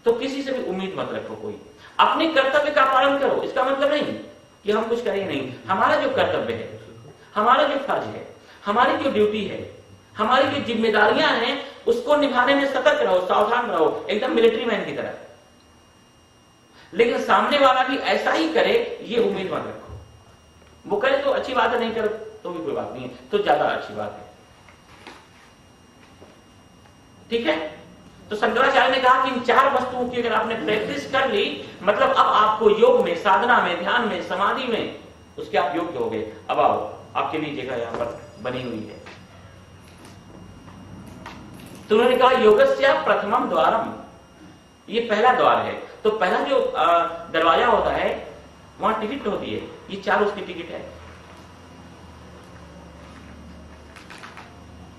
तो किसी से भी उम्मीद मत रखो। कोई अपने कर्तव्य का पालन करो, इसका मतलब नहीं कि हम कुछ करेंगे नहीं। हमारा जो कर्तव्य है, हमारा जो फर्ज है, हमारी जो ड्यूटी है, हमारी जो जिम्मेदारियां हैं, उसको निभाने में सतर्क रहो, सावधान रहो, एकदम मिलिट्री मैन की तरह। लेकिन सामने वाला भी ऐसा ही करे ये उम्मीद मत रखो। वो करे तो अच्छी बात है, नहीं करे तो भी कोई बात नहीं है, तो ज्यादा अच्छी बात है। ठीक है, तो शंकराचार्य ने कहा कि इन चार वस्तुओं की अगर आपने प्रैक्टिस कर ली, मतलब अब आपको योग में, साधना में, ध्यान में, समाधि में उसके आप योग्य हो गए। अब आओ, आपके लिए जगह यहां पर बनी हुई है। तो उन्होंने कहा योगस्य प्रथमम द्वारम, ये पहला द्वार है। तो पहला जो दरवाजा होता है वहां टिकट होती है, ये चार उसकी टिकट है।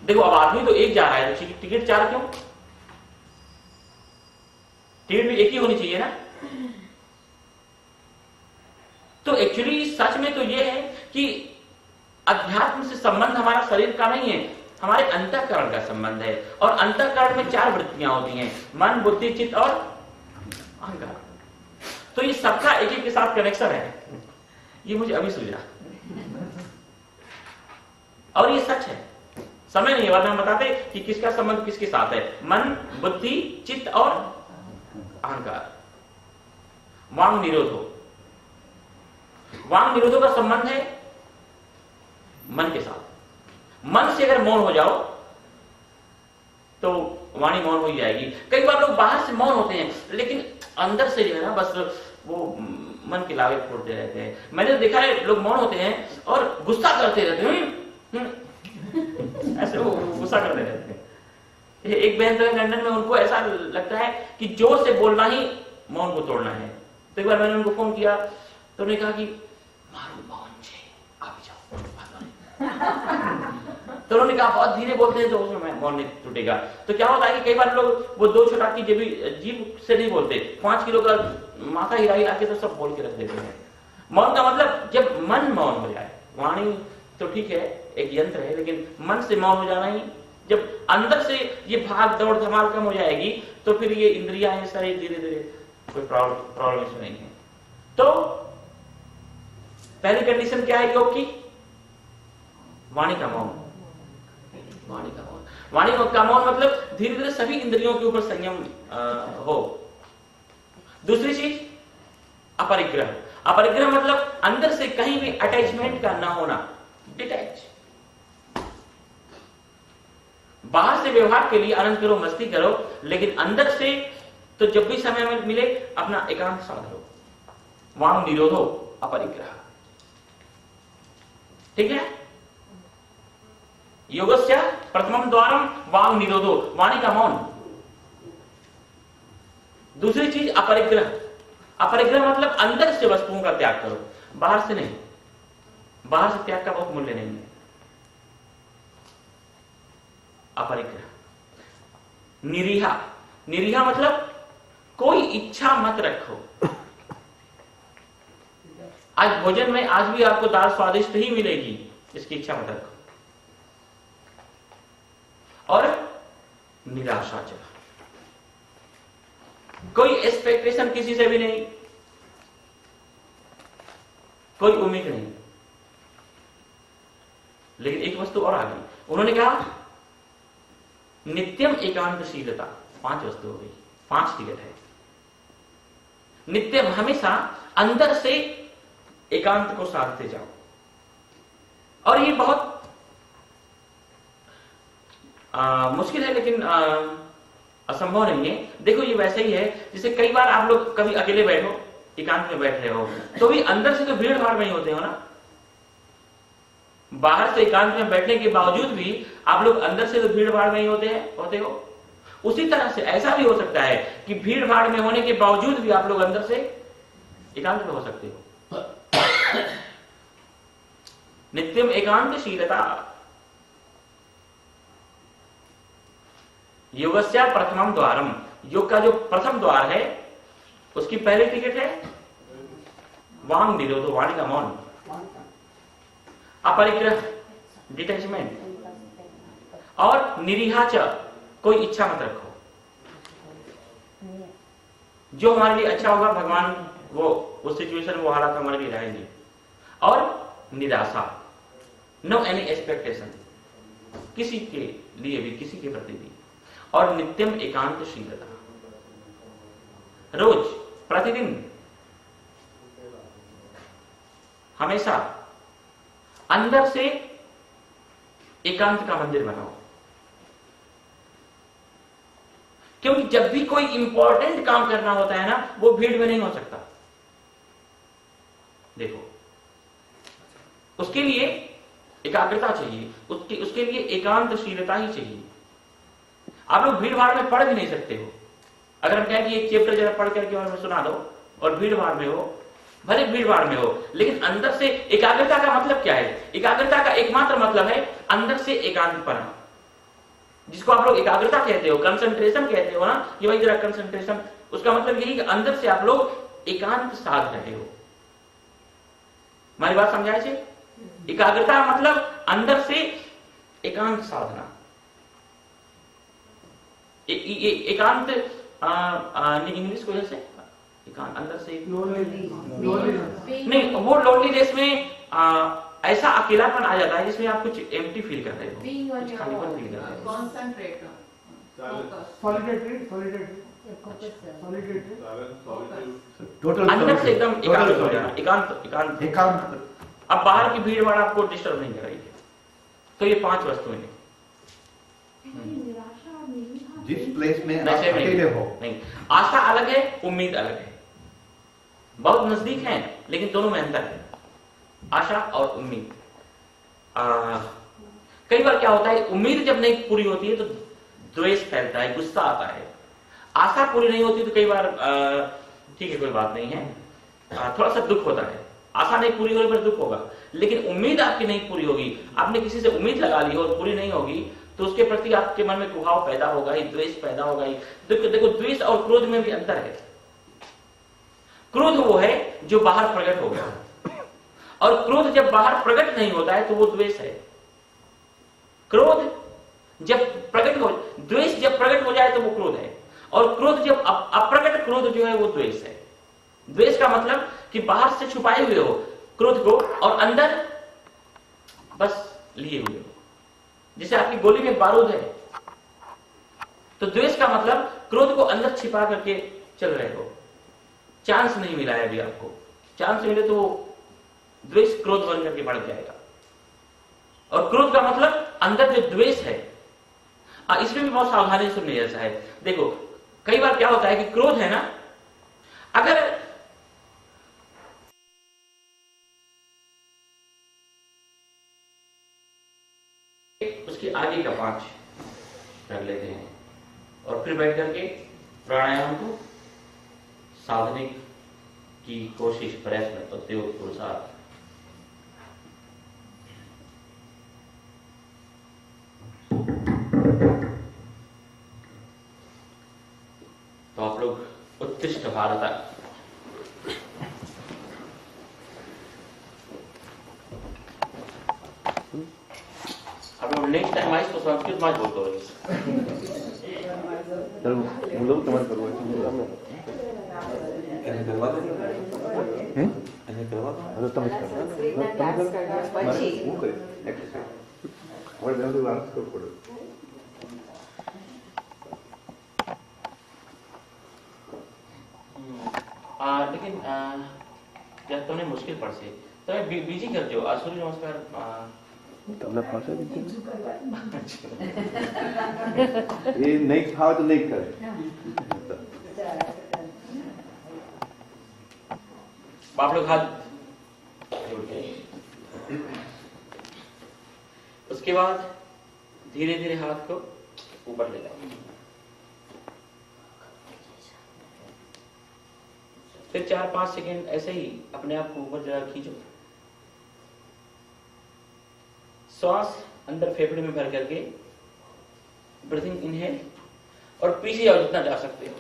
देखो अब आदमी तो एक जा रहा है, तो टिकट चार क्यों? टिकट भी एक ही होनी चाहिए ना। तो एक्चुअली सच में तो ये है कि अध्यात्म से संबंध हमारा शरीर का नहीं है, हमारे अंतःकरण का संबंध है। और अंतःकरण में चार वृत्तियां होती हैं, मन, बुद्धि, चित्त और अहंकार। तो ये सबका एक एक के साथ कनेक्शन है, ये मुझे अभी सूझा, और ये सच है। समय नहीं है वरना हम बताते कि किसका संबंध किसके साथ है। मन, बुद्धि, चित्त और अहंकार। वांग निरोधो, वांग निरोधो का संबंध है मन के साथ। मन से अगर मौन हो जाओ तो वाणी मौन हो ही जाएगी। कई बार लोग बाहर से मौन होते हैं, लेकिन अंदर से जो है ना बस वो मन के लावे फोड़ते रहते हैं। मैंने तो देखा है लोग मौन होते हैं और गुस्सा करते रहते हैं, ऐसे वो गुस्सा करते रहते हैं। एक बहन तो लंदन में, उनको ऐसा लगता है कि जोर से बोलना ही मौन को तोड़ना है। तो एक बार मैंने उनको फोन किया तो उन्होंने कहा कि मारू मौन छे, आप जाओ। तो उन्होंने कहा बहुत धीरे बोलते हैं तो उसमें मौन नहीं टूटेगा। तो क्या होता है कि कई बार लोग वो दो छोटा की जीभ से नहीं बोलते, 5 किलो का माथा हिला के तो सब बोल के रख देते हैं। मौन का मतलब जब मन मौन हो जाए। वाणी तो ठीक है एक यंत्र है, लेकिन मन से मौन हो जाना ही, जब अंदर से ये भाग दौड़ धमाल कम हो जाएगी तो फिर ये इंद्रियां हैं सारी धीरे धीरे, कोई प्रॉब्लम इसमें नहीं है। तो पहली कंडीशन क्या है योग की? वाणी का मौन। वाणी का मौन, वाणी का मौन मतलब धीरे धीरे सभी इंद्रियों के ऊपर संयम हो। दूसरी चीज अपरिग्रह। अपरिग्रह मतलब अंदर से कहीं भी अटैचमेंट का ना होना, डिटैच। बाहर से व्यवहार के लिए आनंद करो, मस्ती करो, लेकिन अंदर से तो जब भी समय मिले अपना एकांत साध लो। वांग निरोधो अपरिग्रह। ठीक है। योगस्य प्रथमम द्वारम वांग निरोधो, वाणी का मौन। दूसरी चीज अपरिग्रह। अपरिग्रह मतलब अंदर से वस्तुओं का त्याग करो, बाहर से नहीं। बाहर से त्याग का बहुत मूल्य नहीं है। अपरिग्रह। निरीहा। निरीहा मतलब कोई इच्छा मत रखो। आज भोजन में आज भी आपको दाल स्वादिष्ट ही मिलेगी, इसकी इच्छा मत रखो। और निराशा चला, कोई एक्सपेक्टेशन किसी से भी नहीं, कोई उम्मीद नहीं। लेकिन एक वस्तु और आ गई, उन्होंने कहा नित्यम एकांतशीलता। 5 वस्तु हो गई, 5 टिकट है। नित्यम हमेशा अंदर से एकांत को साधते जाओ। और ये बहुत मुश्किल है, लेकिन असंभव नहीं है। देखो ये वैसे ही है जैसे कई बार आप लोग कभी अकेले बैठो, एकांत में बैठ रहे हो, तो भी अंदर से तो भीड़ भाड़ में ही होते हो ना। बाहर से एकांत में बैठने के बावजूद भी आप लोग अंदर से तो भीड़ भाड़ में ही होते हो। उसी तरह से ऐसा भी हो सकता है कि भीड़ भाड़ में होने के बावजूद भी आप लोग अंदर से एकांत में हो सकते हो। नित्यम एकांतशीलता। योगस्य प्रथमम द्वारम। योग का जो प्रथम द्वार है उसकी पहली टिकट है वांग निरोधो, वाणी का मौन। अपरिग्रह, डिटैचमेंट। और निरीहा च, कोई इच्छा मत रखो। जो हमारे लिए अच्छा होगा भगवान वो सिचुएशन, वो हालात हमारे लिए रहेंगे। और निराशा, नो एनी एक्सपेक्टेशन, किसी के लिए भी, किसी के प्रति भी। और नित्यम एकांतशीलता। रोज, प्रतिदिन, हमेशा अंदर से एकांत का मंदिर बनाओ। क्योंकि जब भी कोई इंपॉर्टेंट काम करना होता है ना, वो भीड़ में नहीं हो सकता। देखो, उसके लिए एकाग्रता चाहिए, उसके लिए एकांतशीलता ही चाहिए। आप लोग भीड़ भाड़ में पढ़ भी नहीं सकते हो। अगर हम कहें कि एक चैप्टर जरा पढ़ करके और सुना दो, और भीड़ भाड़ में हो, भले भीड़ भाड़ में हो, लेकिन अंदर से एकाग्रता का मतलब क्या है? एकाग्रता का एकमात्र मतलब है अंदर से एकांतपना, जिसको आप लोग एकाग्रता कहते हो, कंसंट्रेशन कहते हो ना। ये वही जरा कंसंट्रेशन, उसका मतलब यही कि अंदर से आप लोग एकांत साध रहे हो। हमारी बात समझाए छे? एकाग्रता मतलब अंदर से एकांत साधना। एकांत इंग्लिश को जैसे एकांत अंदर से नहीं, वो लोनलीनेस में ऐसा अकेलापन आ जाता है जिसमें आप कुछ एम्प्टी फील कर रहे हो, कुछ खालीपन फील कर रहे हो। कॉन्सेंट्रेट, टोटल अंदर से एकदम एकांत हो जाना, एकांत। एकांत। अब बाहर की भीड़ भाड़ आपको डिस्टर्ब नहीं कर रही है। तो ये 5 वस्तुएं हैं। जिस प्लेस में आप वैसे अकेले हो, नहीं, आशा अलग है, उम्मीद अलग है। बहुत नजदीक हैं, लेकिन दोनों में अंतर है, आशा और उम्मीद। कई बार क्या होता है, उम्मीद जब नहीं पूरी होती है तो द्वेष फैलता है, गुस्सा आता है। आशा पूरी नहीं होती तो कई बार ठीक है, कोई बात नहीं है, थोड़ा सा दुख होता है। आशा नहीं पूरी होने पर दुख होगा, लेकिन उम्मीद आपकी नहीं पूरी होगी, आपने किसी से उम्मीद लगा ली हो और पूरी नहीं होगी, तो उसके प्रति आपके मन में कुभाव पैदा होगा ही, द्वेष पैदा होगा ही। देखो, द्वेष और क्रोध में भी अंतर है। क्रोध वो है जो बाहर प्रकट हो गया, और क्रोध जब बाहर प्रकट नहीं होता है तो वो द्वेष है। क्रोध जब प्रकट हो, द्वेष जब प्रकट हो जाए तो वो क्रोध है, और क्रोध जब अप्रकट क्रोध जो है वो द्वेष है। द्वेष का मतलब कि बाहर से छुपाए हुए हो क्रोध को और अंदर बस लिए हुए हो। जैसे आपकी गोली में बारूद है, तो द्वेष का मतलब क्रोध को अंदर छिपा करके चल रहे हो, चांस नहीं मिला है अभी आपको। चांस मिले तो द्वेष क्रोध बन करके बढ़ जाएगा। और क्रोध का मतलब अंदर जो द्वेष है, हाँ, इसमें भी बहुत सावधानी सुननी जैसा है। देखो कई बार क्या होता है कि क्रोध है ना, अगर उसके आगे का 5 कर लेते हैं और फिर बैठ करके प्राणायाम को साधने की कोशिश, प्रयत्न, उद्योग, पुरुषार्थ। तो आप लोग उत्कृष्ट भारत, अब लोग नेक्स्ट टाइम आइस तो संस्कृत में बोलते हो। હું લઉં તમારે કરવું હોય તો એને કરવા દો એને કરવા દો હવે તમે જ કરો મારે હું કરીશ એક્સરસાઇઝ હવે બધું આન્સર કરવું પડે लेकिन जब तुमने मुश्किल पड़શે તમે બીજી કરજો આ સૂર્ય નમસ્કાર તમને ફાવશે એ નહીં ફાવે તો નહીં કરે आप लोग हाथ जोड़ के, उसके बाद धीरे धीरे हाथ को ऊपर ले जाओ, फिर 4-5 सेकेंड ऐसे ही अपने आप को ऊपर जरा खींचो, श्वास अंदर फेफड़े में भर करके ब्रीथिंग इनहेल और पीछे जाओ जितना जा सकते हो।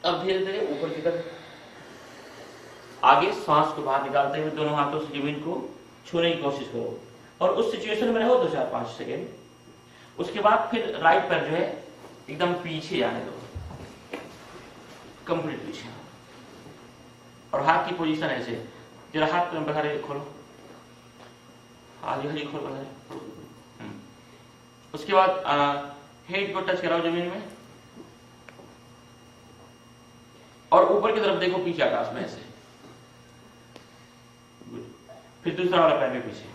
अब धीरे धीरे ऊपर की तरफ आगे श्वास को बाहर निकालते हुए दोनों हाथों से जमीन को छूने की कोशिश करो और उस सिचुएशन में रहो 2-4-5 सेकेंड। उसके बाद फिर राइट पैर जो है एकदम पीछे जाने दो, कंप्लीट पीछे, और हाथ की पोजीशन ऐसे, जरा हाथ बाहर खोलो, आगे खोल बाहर। उसके बाद हेड को टच कराओ जमीन में और ऊपर की तरफ देखो पीछे आकाश में ऐसे। फिर दूसरा वाला पैर भी पीछे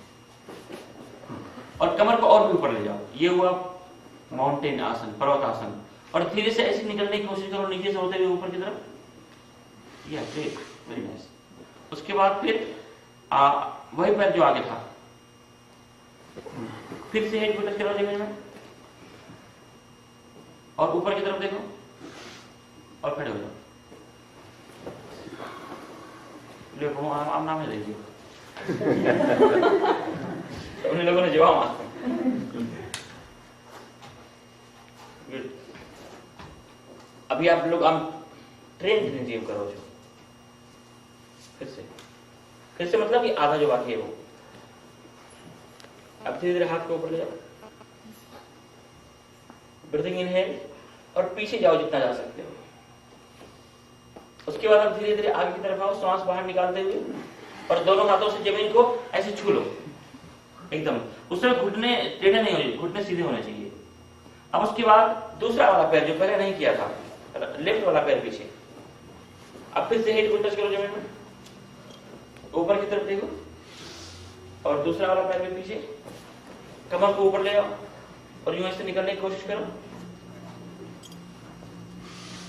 और कमर को और भी ऊपर ले जाओ। ये हुआ माउंटेन आसन, पर्वत आसन, और धीरे से ऐसे निकलने की कोशिश करो नीचे से होते हुए ऊपर की तरफ। या ग्रेट, वेरी नाइस। उसके बाद फिर वही पैर जो आगे था, फिर से हेड को टच करो जमीन में और ऊपर की तरफ देखो और खड़े हो जाओ। देखो आम नाम है, देखिए उन लोगों ने जवाब मारा। अभी आप लोग ट्रेन रिजीव करो जो फिर से मतलब कि आधा जो बाकी है वो। अब धीरे धीरे हाथ को ऊपर ले जाओ, ब्रीथिंग इनहेल और पीछे जाओ जितना जा सकते हो। उसके बाद अब धीरे धीरे आगे की तरफ आओ, श्वास बाहर निकालते हुए और दोनों हाथों से जमीन को ऐसे छू लो एकदम। उसमें घुटने टेढ़े नहीं होने, घुटने सीधे होने चाहिए। अब उसके बाद दूसरा वाला पैर जो पहले नहीं किया था, लेफ्ट वाला पैर पीछे। अब फिर से हेड को टच करो जमीन में, ऊपर की तरफ देखो और दूसरा वाला पैर भी पीछे। कमर को ऊपर ले आओ और यूं ऐसे निकलने की कोशिश करो।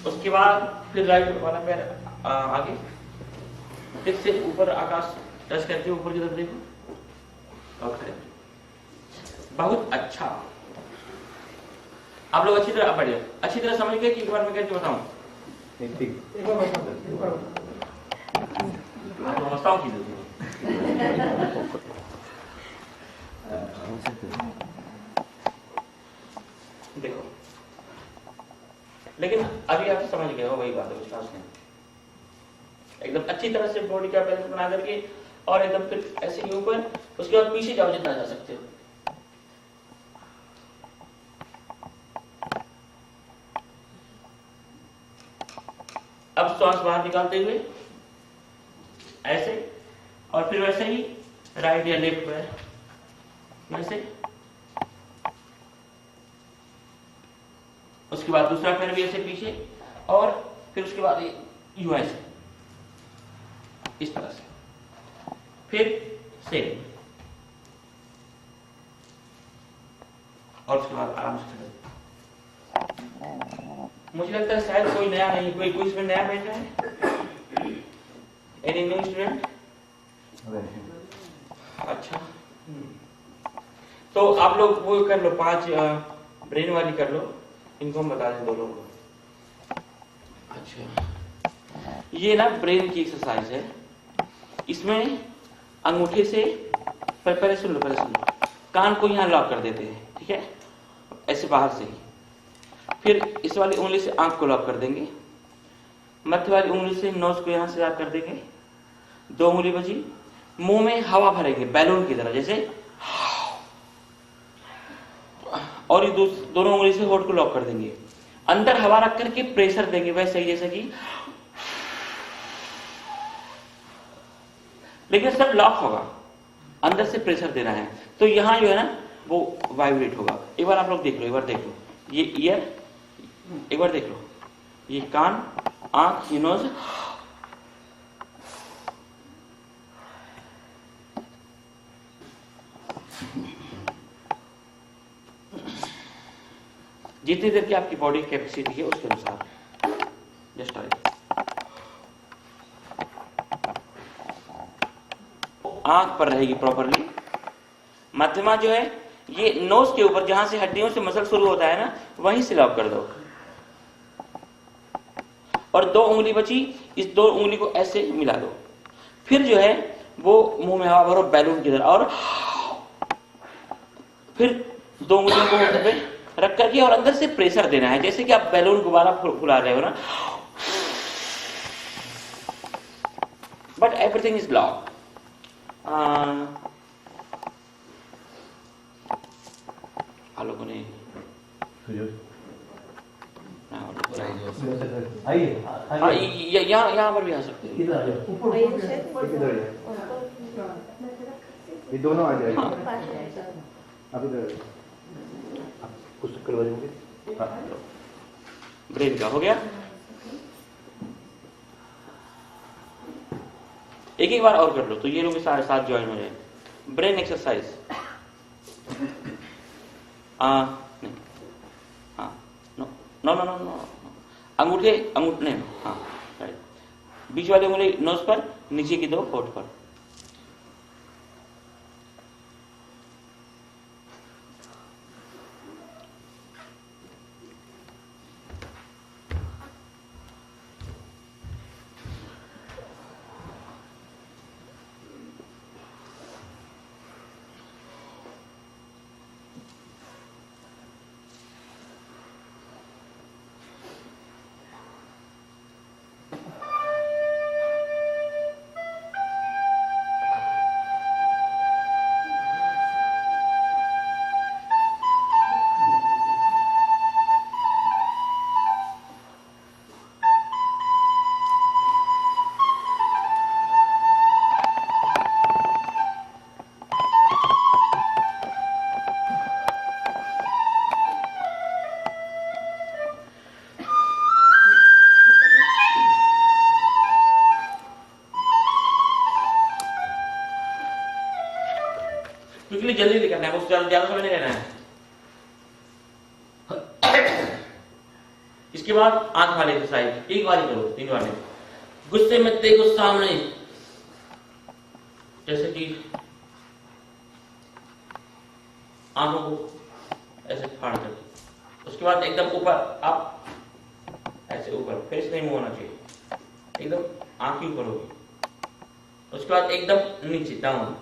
उसके बाद फिर राइट वाला पैर आगे, फिर से ऊपर आकाश टच करके ऊपर की तरफ देखो और खड़े। बहुत अच्छा, आप लोग अच्छी तरह बढ़िया अच्छी तरह समझ गए कि एक बार मैं करके बताऊं? आपको समझाऊं की जरूरत देखो, लेकिन अभी आप समझ गए हो, वही बात है, कुछ खास नहीं। एकदम अच्छी तरह से बॉडी का बैलेंस बना करके और एकदम फिर ऐसे ही ऊपर, उसके बाद पीछे जाओ जितना जा सकते हो। अब श्वास बाहर निकालते हुए ऐसे और फिर वैसे ही राइट या लेफ्ट पैर ऐसे। उसके बाद दूसरा पैर भी ऐसे पीछे और फिर उसके बाद यूं ऐसे, इस तरह से। फिर सेम, और उसके बाद आराम से खड़े। मुझे लगता है शायद कोई नया नहीं, कोई इसमें नया बैठ रहा है। Any new student? अच्छा, तो आप लोग वो कर लो, 5 ब्रेन वाली कर लो, इनको हम बता दें 2 लोगों को। अच्छा, ये ना ब्रेन की एक्सरसाइज है। इसमें अंगूठे से पहले सुन लो, कान को यहाँ लॉक कर देते हैं, ठीक है, ऐसे बाहर से ही। फिर इस वाली उंगली से आंख को लॉक कर देंगे, मध्य वाली उंगली से नोज को यहाँ से लॉक कर देंगे, 2 उंगली बची, मुंह में हवा भरेंगे बैलून की तरह जैसे, और ये दोनों उंगली से होठ को लॉक कर देंगे, अंदर हवा रख करके प्रेशर देंगे वैसे ही जैसे कि, लेकिन सब लॉक होगा, अंदर से प्रेशर देना है। तो यहां जो है ना वो वाइब्रेट होगा। एक बार आप लोग देख लो, ये ईयर, एक बार देख लो, ये कान, आंख, ये नोज, जितनी देर की आपकी बॉडी कैपेसिटी है उसके अनुसार जस्ट आंख पर रहेगी प्रॉपरली। मध्यमा जो है ये नोज के ऊपर, जहां से हड्डियों से मसल शुरू होता है ना, वहीं से लॉक कर दो, और 2 उंगली बची, इस 2 उंगली को ऐसे मिला दो। फिर जो है वो मुंह में हवा भरो बैलून की तरह, और फिर 2 उंगलियों को होठ पे रख करके और अंदर से प्रेशर देना है जैसे कि आप बैलून गुब्बारा फुला रहे हो ना, बट एवरीथिंग इज लॉक। लोगों ने आइए यहाँ पर भी आ सकते हैं। ये दोनों आ जाएंगे। हाँ। आप इधर कुछ करवा देंगे। ब्रेन का हो गया। एक बार और कर लो तो ये लोग साथ ज्वाइन हो जाए। Brain exercise. नहीं, हाँ, no no no no no, अंगूठे नहीं, हाँ राइट, बीच वाली उंगली नोज पर, नीचे की 2 होठ पर। क्योंकि जल्दी निकलना है, ज्यादा समय नहीं लेना है। इसके बाद आंख वाले एक्सरसाइज, एक बार ही करो, 3 बार नहीं। गुस्से में देखो सामने, जैसे कि आंखों को ऐसे फाड़ कर, उसके बाद एकदम ऊपर आप, ऐसे ऊपर, फेस नहीं मुंह होना चाहिए, एकदम आंख ही ऊपर होगी। उसके बाद एकदम नीचे डाउन,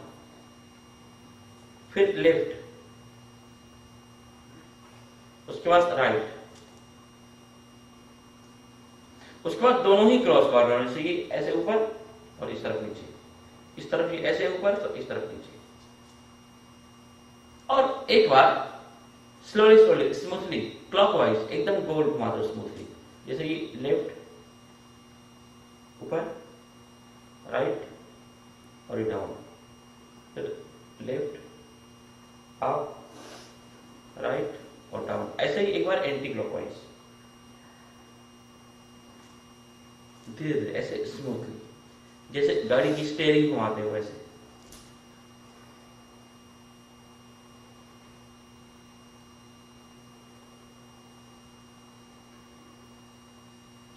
फिर लेफ्ट, उसके बाद राइट, उसके बाद दोनों ही क्रॉस कॉर्नर, जैसे कि ऐसे ऊपर और इस तरफ नीचे, इस तरफ ही ऐसे ऊपर तो इस तरफ नीचे। और एक बार स्लोली स्लोली स्मूथली क्लॉकवाइज एकदम गोल घुमा दो स्मूथली, जैसे कि लेफ्ट ऊपर, राइट और डाउन, फिर लेफ्ट अप, राइट और डाउन। ऐसे ही एक बार एंटी क्लॉकवाइज, धीरे धीरे ऐसे स्मूथली, जैसे गाड़ी की स्टीयरिंग घुमाते हो वैसे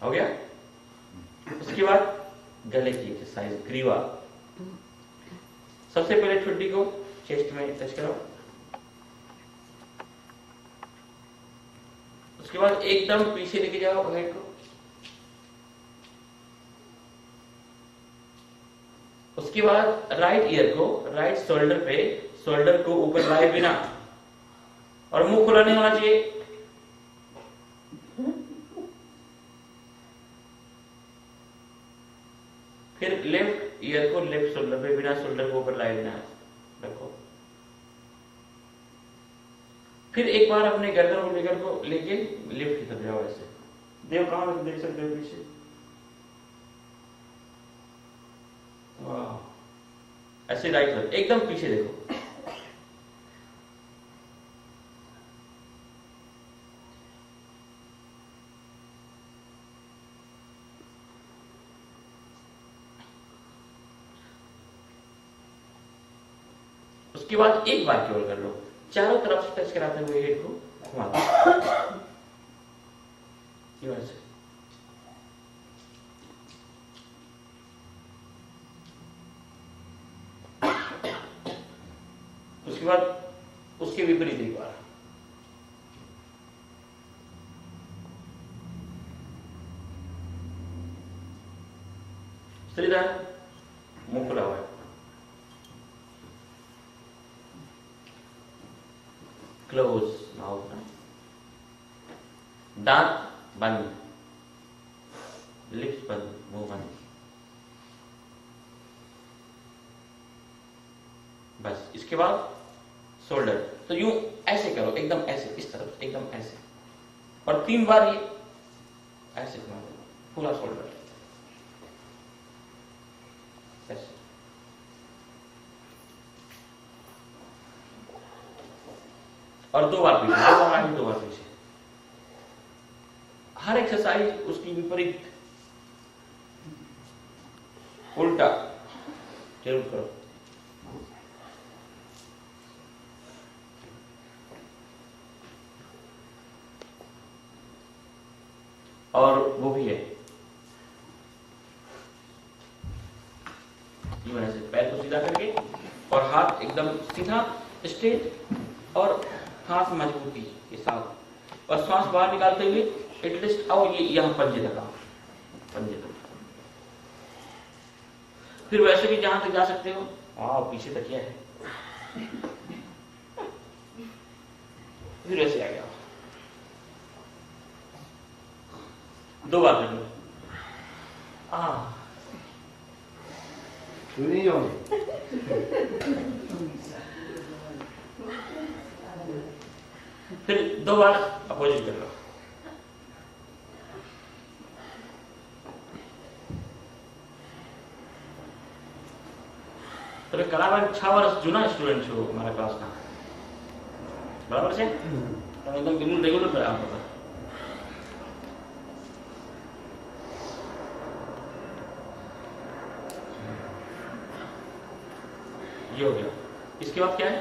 हो गया। उसके बाद गले की एक्सरसाइज ग्रीवा। सबसे पहले ठुड्डी को चेस्ट में टच करो, उसके बाद एकदम पीछे लेके जाओ हेड को, उसके बाद राइट ईयर को राइट शोल्डर पे, शोल्डर को ऊपर लाए बिना और मुंह खुला नहीं होना चाहिए। फिर लेफ्ट ईयर को लेफ्ट शोल्डर पे बिना शोल्डर को ऊपर लाए बिना रखो। फिर एक बार अपने गर्दन को लेके लिफ्ट की तरफ जाओ। ऐसे देखो, कहां देख सकते हो पीछे, वाह। ऐसे राइट तरफ एकदम पीछे देखो। उसके बाद एक बार केवल कर लो, चारों तरफ से टच कराते हुए हेड को घुमा दो। से उसके बाद उसके विपरीत एक बार, सीधा मुंह खुला हुआ है, क्लोज माउथ, दांत बंद, लिप्स बंद, मुंह बंद। बस इसके बाद शोल्डर, तो यूं ऐसे करो, एकदम ऐसे, इस तरफ एकदम ऐसे, और 3 बार ये ऐसे घुमा दो पूरा शोल्डर ऐसे। और 2 बार पीछे, 2 बार आगे, 2 बार पीछे। हर एक्सरसाइज उसकी विपरीत उल्टा जरूर करो। और वो भी है ऐसे, पैर को सीधा करके और हाथ एकदम सीधा स्ट्रेट और सांस मजबूती के साथ, और सांस बाहर निकालते हुए एटलीस्ट आओ ये यहां पंजे तक आओ, पंजे तक। फिर वैसे भी जहां तक जा सकते हो आओ, पीछे तक क्या है, फिर वैसे आ गया। 2 बार कर लो। सुनी जाओगे। फिर 2 बार अपोजिट कर लो। तो कलावन 6 वर्ष जूना स्टूडेंट छो हमारा क्लास का, बराबर છે? તમે એકદમ બિલકુલ રેગ્યુલર પર આવો છો। ये हो गया। इसके बाद क्या है,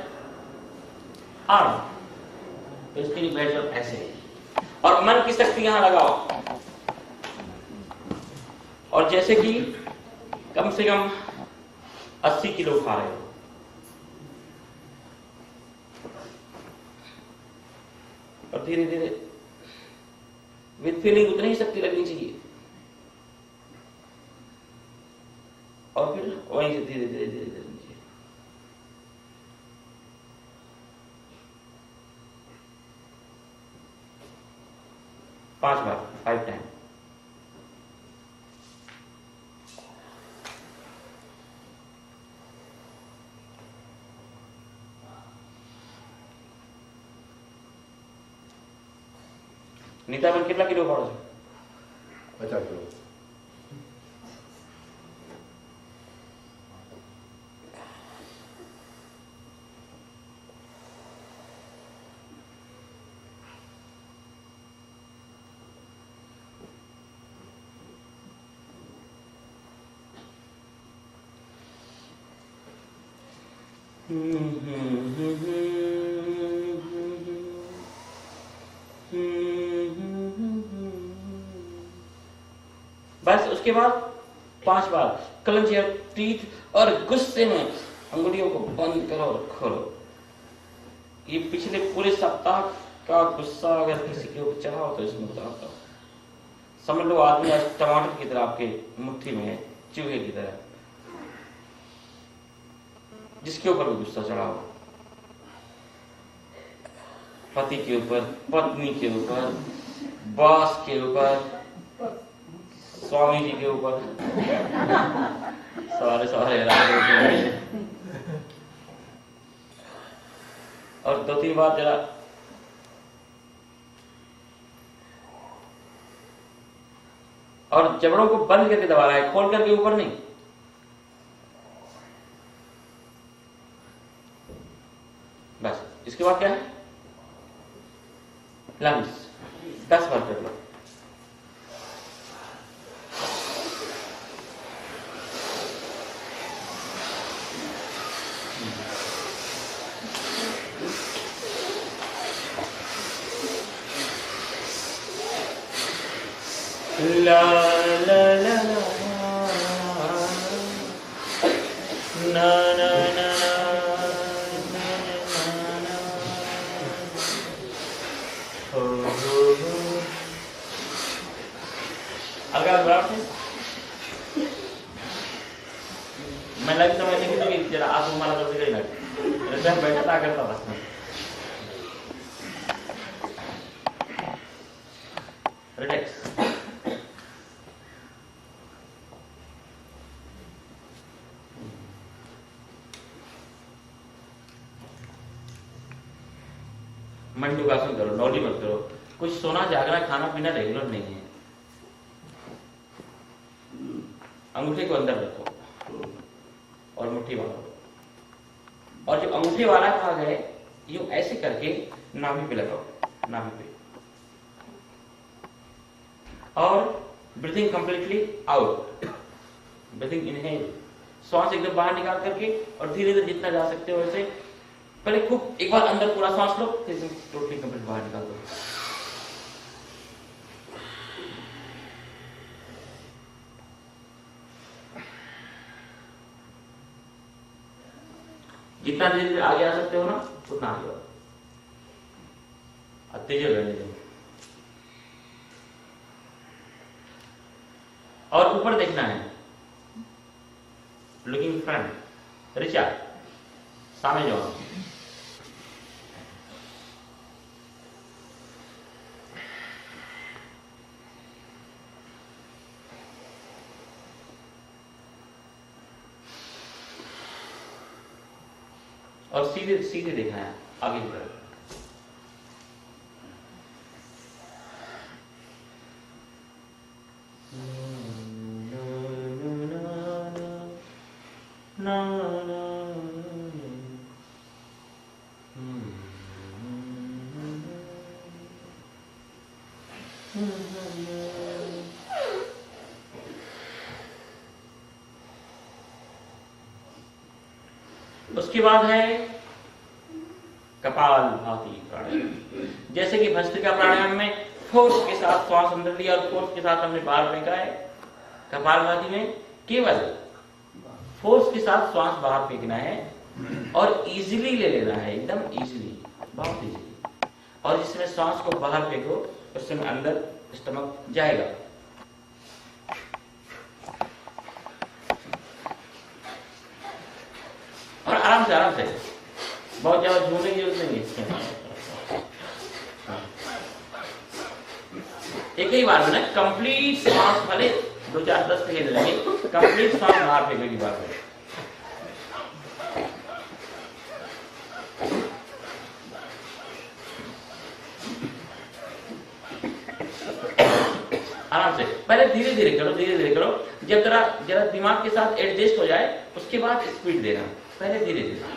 आर्म। तो इसके लिए बैठ जाओ ऐसे, और मन की शक्ति यहां लगाओ, और जैसे कि कम से कम 80 किलो उठा रहे हो, और धीरे धीरे विद फीलिंग उतनी ही शक्ति लगनी चाहिए, और फिर वहीं से धीरे धीरे धीरे धीरे नीचे। पांच बार, 5 टाइम। નીતાબેન કેટલા કિલો પાડો છો? 50 કિલો। उसके बाद 5 बार क्लेंच योर टीथ और गुस्से में अंगुलियों को बंद करो और खोलो। ये पिछले पूरे सप्ताह का गुस्सा अगर किसी के ऊपर चढ़ा हो तो इसमें उतारता हो। समझ लो आदमी आज टमाटर की तरह आपके मुट्ठी में है, चूहे की तरह, जिसके ऊपर भी गुस्सा चढ़ा हो, पति के ऊपर, पत्नी के ऊपर, बॉस के ऊपर, स्वामी जी के ऊपर, सारे और 2-3 बार जरा और जबड़ों को बंद करके दबा रहा है, खोल करके ऊपर नहीं। बस इसके बाद क्या है? लंग्स 10 बार कर लो। ला ला ला ला ना ना ना मैं लग समझने की थी जरा आप हमारा तो नहीं लग मैं बैठा करता था। रिलैक्स। मंडूकासन करो, नौली मत करो। कुछ सोना जागना खाना पीना रेगुलर नहीं है। अंगूठे को अंदर रखो और मुट्ठी बांधो, और जो अंगूठे वाला भाग है यूं ऐसे करके नाभि पे लगाओ, नाभि पे, और breathing completely out. Breathing inhale, श्वास एकदम बाहर निकाल करके और धीरे धीरे जितना जा सकते हो वैसे। पहले खूब एक बार अंदर पूरा सांस लो, फिर टोटली कंप्लीट बाहर निकाल दो। जितना धीरे धीरे आगे आ सकते हो ना उतना आगे आओ, तेज रहने दो। और ऊपर देखना है, लुकिंग फ्रंट। ऋचा सामने जाओ। और सीधे सीधे देखना है आगे की तरफ। उसके बाद है कपालभाति प्राणायाम। जैसे कि भस्त्रिका प्राणायाम में फोर्स के साथ श्वास अंदर लिया और फोर्स के साथ हमने बाहर फेंका है, कपालभाति में केवल फोर्स के साथ श्वास बाहर फेंकना है और इजीली ले लेना है, एकदम इजीली, बहुत इजीली। और जिसमें श्वास को बाहर फेंको उसमें अंदर स्टमक जाएगा। और आराम से बहुत ज्यादा झूमने की जरूरत नहीं है। एक ही बार में ना कंप्लीट सांस, भले 2-4-10 सेकेंड लगे, कंप्लीट सांस बाहर फेंकने की बात है। आराम से पहले धीरे धीरे करो, धीरे धीरे करो। जब जरा दिमाग के साथ एडजस्ट हो जाए उसके बाद स्पीड देना। पहले धीरे धीरे,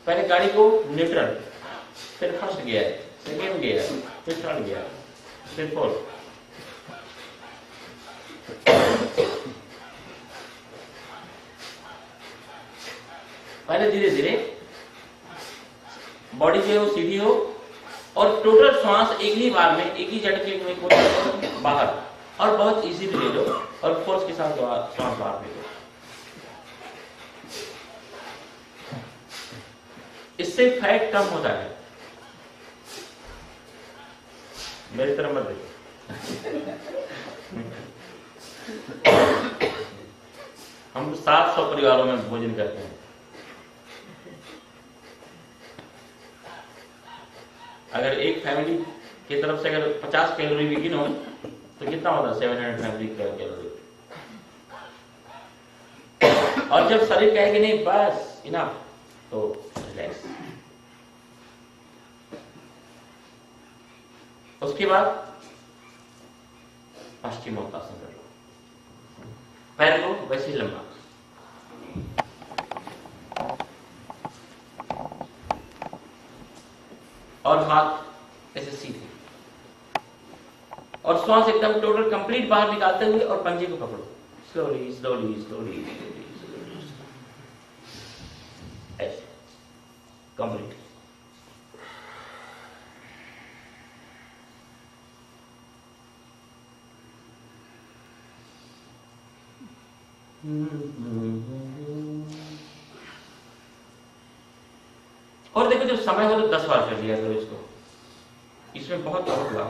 पहले गाड़ी को न्यूट्रल, फिर फर्स्ट गियर, सेकेंड गियर, फिर थर्ड गियर, फिर फोर्थ। पहले धीरे धीरे बॉडी जो है सीधी हो और टोटल श्वास एक ही बार में, एक ही झटके में बाहर, और बहुत इजीली ले लो और फोर्स के साथ श्वास बाहर ले लो। इससे फैट कम होता है। मेरी तरफ मत देखो। हम 700 परिवारों में भोजन करते हैं। अगर एक फैमिली की तरफ से अगर 50 कैलोरी भी गिनो तो कितना होता है? 750 कैलोरी। और जब शरीर कहे कि नहीं बस इनफ, तो रिलैक्स। उसके बाद पश्चिमोत्तासन कर लो, पैर को वैसे ही लंबा, और हाथ ऐसे सीधे, और श्वास एकदम टोटल कंप्लीट बाहर निकालते हुए और पंजे को पकड़ो स्लोली स्लोली स्लोली स्लोली, ऐसे कंप्लीट। और देखो जब समय हो तो 10 बार कर लिया करो इसको। इसमें बहुत लाभ है।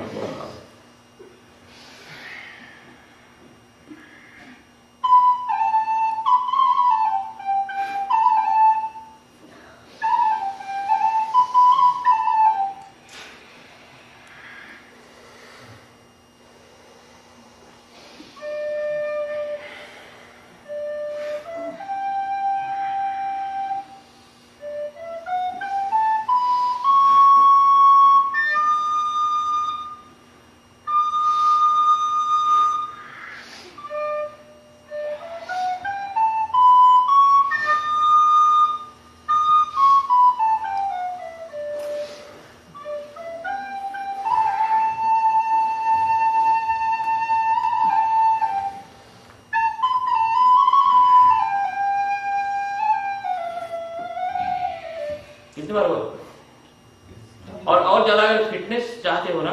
और ज्यादा अगर फिटनेस चाहते हो ना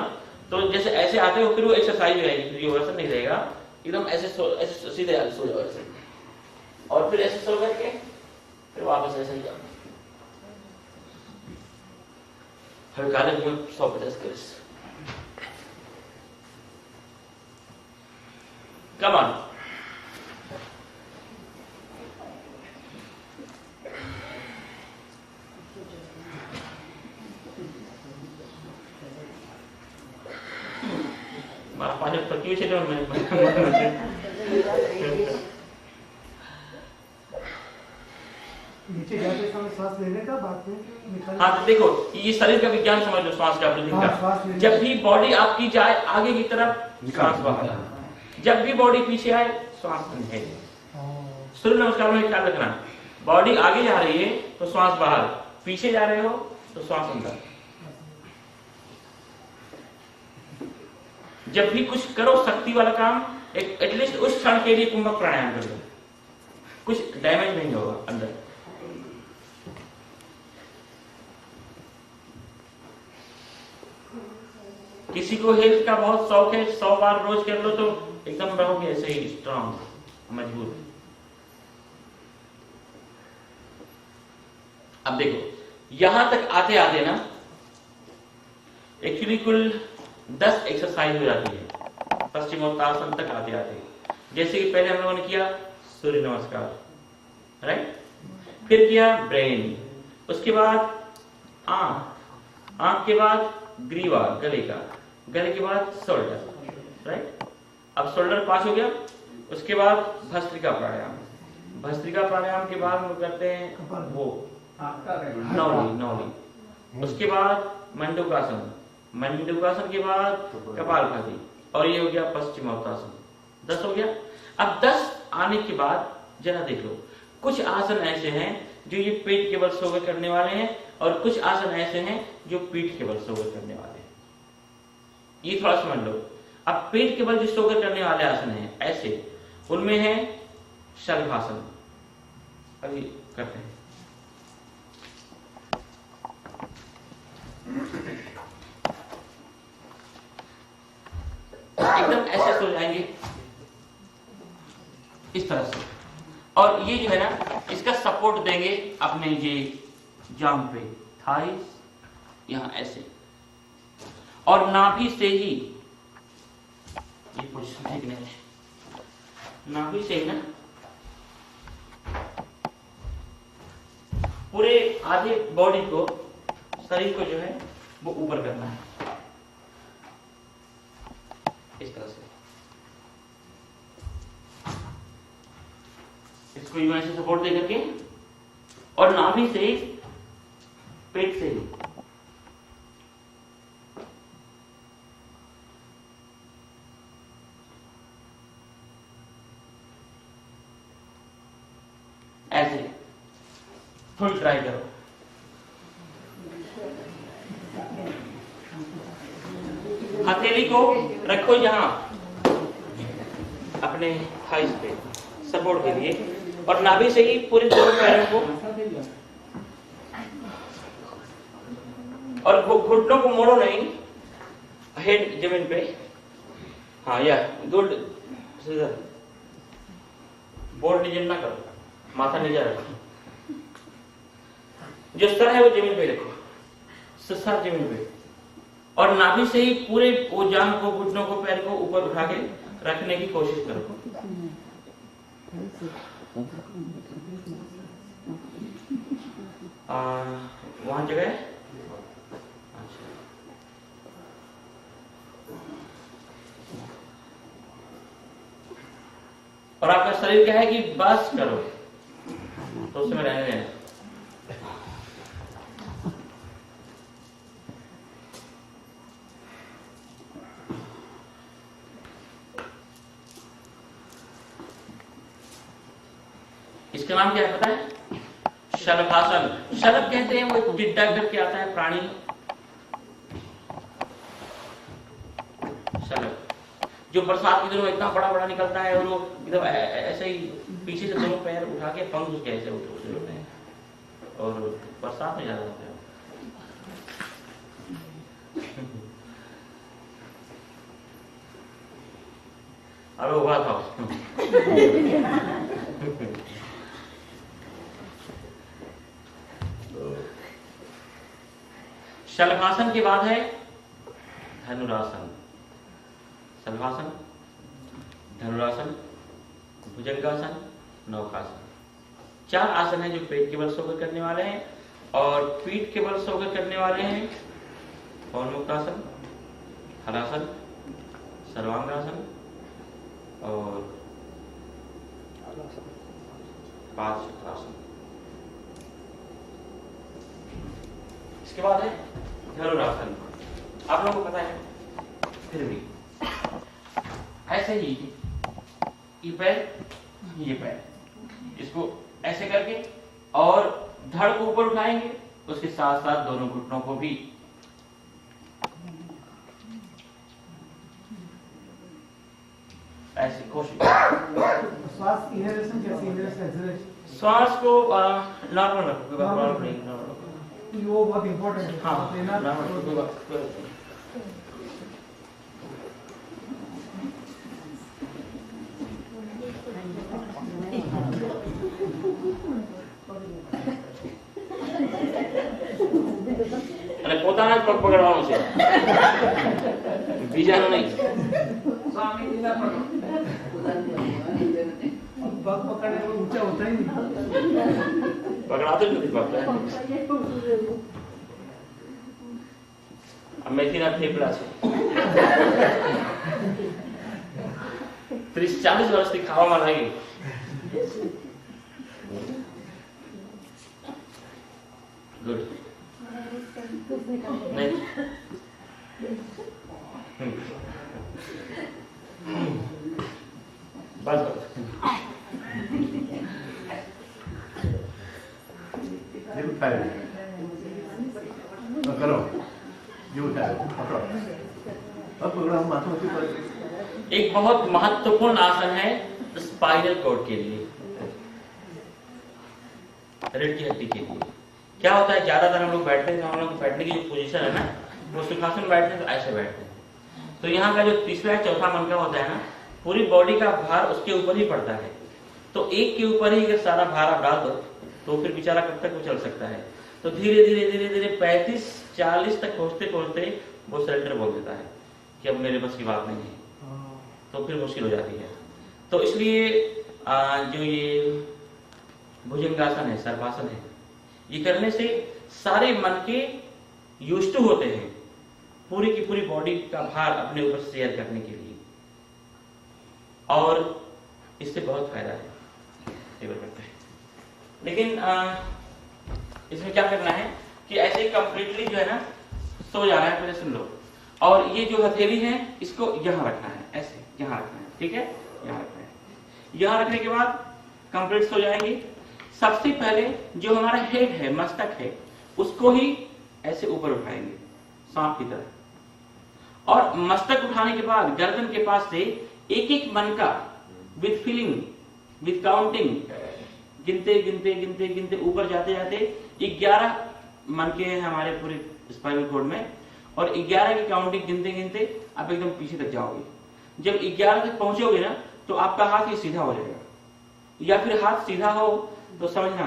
तो जैसे ऐसे आते हो फिर वो एक्सरसाइज हो जाएगी, फिर ये वर्सन नहीं रहेगा, एकदम ऐसे सीधे सो जाओ ऐसे, और फिर ऐसे सो करके फिर वापस ऐसे ही जाओ। हल्का में 150 करें। Come on. नीचे जाते समय श्वास लेने का, बाद में निकालने। हाँ तो देखो ये शरीर का विज्ञान समझ लो, श्वास का ब्रीदिंग का। जब भी बॉडी आपकी जाए आगे की तरफ श्वास बाहर, जब भी बॉडी पीछे आए श्वास अंदर। सूर्य नमस्कार में ख्याल रखना, बॉडी आगे जा रही है तो श्वास बाहर, पीछे जा रहे हो तो श्वास अंदर। जब भी कुछ करो शक्ति वाला काम, एक एटलीस्ट उस क्षण के लिए कुंभक प्राणायाम कर लो, कुछ डैमेज नहीं होगा अंदर। किसी को हेल्थ का बहुत शौक है, 100 बार रोज कर लो तो एकदम रहोगे ऐसे ही स्ट्रांग, मजबूत। अब देखो यहां तक आते आते ना एक्चुअली कुल 10 एक्सरसाइज हो जाती है पश्चिमोत्तासन तक आते आते। जैसे कि पहले हम लोगों ने किया सूर्य नमस्कार, राइट, फिर किया ब्रेन, उसके बाद आंख, आंख के बाद ग्रीवा गले का, गले के बाद शोल्डर, राइट। अब शोल्डर पास हो गया, उसके बाद भस्त्रिका प्राणायाम, भस्त्रिका प्राणायाम के बाद हम करते हैं वो नौली, उसके बाद मंडूकासन, मंडूकासन के बाद कपालभाति, और ये हो गया पश्चिमोत्तासन। 10 हो गया। अब 10 आने के बाद जरा देख लो, कुछ आसन ऐसे हैं जो ये पेट के बल सोकर करने वाले हैं, और कुछ आसन ऐसे हैं जो पीठ के बल सोकर करने वाले हैं। ये थोड़ा समझ लो। अब पेट के बल जो सोकर करने वाले आसन हैं ऐसे, उनमें है शलभासन, अभी करते हैं। एकदम ऐसे सो जाएंगे, इस तरह से, और ये जो है ना इसका सपोर्ट देंगे अपने ये जांघ पे, थाइस यहां ऐसे, और नाभि से ही ये पोजीशन ठीक नहीं है, नाभि से ही ना पूरे आधे बॉडी को, शरीर को जो है वो ऊपर करना है इस तरह से, इसको यूं ऐसे सपोर्ट दे करके, और नाभि से ही, पेट से ही ऐसे थोड़ी ट्राई करो। हथेली को रखो यहां अपने थाइस पे सपोर्ट के लिए, और नाभि से ही पूरे दोनों पैरों को, और घुटनों को मोड़ो नहीं, हेड जमीन पे, हाँ या गुड, बोर्ड नीचे ना करो, माथा नीचे रखो, जो सर है वो जमीन पे रखो, सर जमीन पे, और नाभि से ही पूरे वो जांघ को, घुटनों को, पैर को ऊपर उठा के रखने की कोशिश करो। वहां जगह है? अच्छा। और आपका शरीर क्या है कि बस करो, तो उसमें रहने देना। इसका नाम क्या है पता है? शलभासन। शलभ कहते हैं वो एक टिड्डा करके आता है प्राणी, शलभ, जो बरसात के दिनों में इतना बड़ा बड़ा निकलता है, और वो एकदम ऐसे ही पीछे से दोनों पैर उठा के पंख उसके ऐसे उठते हैं, और बरसात में ज्यादा होते हैं। अरे हुआ था शलभासन के बाद है धनुरासन। शलभासन, धनुरासन, भुजंगासन, नौकासन, 4 आसन है जो पेट के बल सोकर करने वाले हैं, और पीठ के बल सोकर करने वाले हैं पवनमुक्तासन, हलासन, सर्वांगासन और पादचक्रासन। इसके बाद है धनुरासन। आप लोगों को पता है, फिर भी ऐसे ही ये पैर, इसको ऐसे करके और धड़ को ऊपर उठाएंगे, उसके साथ साथ दोनों घुटनों को भी ऐसे कोशिश। श्वास इनहेलेशन कैसे, इनहेलेशन एक्सहेलेशन? श्वास को नॉर्मल रखो, नॉर्मल रखो, वो बहुत इंपॉर्टेंट है। हाँ, लेना અને પોતાના જ પગ પકડવાનો છે, બીજાનો નહીં. पग पकड़ने में ऊंचा होता ही नहीं। પકડાતો જ નથી પગ. આ મેથીના થેપલા છે, 30-40 વર્ષથી ખાવામાં લાગી. ગુડ. નહીં બસ બસ. करो ये उठाओ, पकड़ो, अब पकड़ो, हम माथा ऊपर करो। एक बहुत महत्वपूर्ण आसन है स्पाइनल कॉर्ड के लिए, रीढ़ की हड्डी के लिए. क्या होता है, ज्यादातर हम लोग बैठते हैं, हम लोग बैठने की जो पोजीशन है ना, वो सुखासन बैठते हैं तो ऐसे बैठते हैं. तो यहाँ का जो तीसरा चौथा मन का होता है ना, पूरी बॉडी का भार उसके ऊपर ही पड़ता है. तो एक के ऊपर ही अगर सारा भार आप डाल दो तो फिर बेचारा कब तक वो चल सकता है। तो धीरे धीरे धीरे धीरे 35-40 तक पहुंचते पहुंचते वो सरेंडर बोल देता है कि अब मेरे बस की बात नहीं है, तो फिर मुश्किल हो जाती है। तो इसलिए जो ये भुजंगासन है, सर्पासन है, ये करने से सारे मन के यूज्ड टू होते हैं पूरी की पूरी बॉडी का भार अपने ऊपर शेयर करने के लिए, और इससे बहुत फायदा है करते हैं। लेकिन इसमें क्या करना है कि ऐसे कंप्लीटली जो है ना सो जाना है। पहले सुन लो, और ये जो हथेली है इसको यहाँ रखना है, ऐसे यहाँ रखना है, ठीक है, यहाँ रखना है। यहाँ रखने के बाद कंप्लीट सो जाएंगे। सबसे पहले जो हमारा हेड है, मस्तक है, उसको ही ऐसे ऊपर उठाएंगे सांप की तरह, और मस्तक उठाने के बाद गर्दन के पास से एक एक मन का विथ फीलिंग, विथ काउंटिंग, गिनते गिनते गिनते गिनते ऊपर जाते जाते 11 मन के हैं हमारे पूरे स्पाइनल कॉर्ड में, और 11 की काउंटिंग गिनते गिनते आप एकदम पीछे तक जाओगे। जब 11 तक पहुंचोगे ना तो आपका हाथ ये सीधा हो जाएगा, या फिर हाथ सीधा हो तो समझना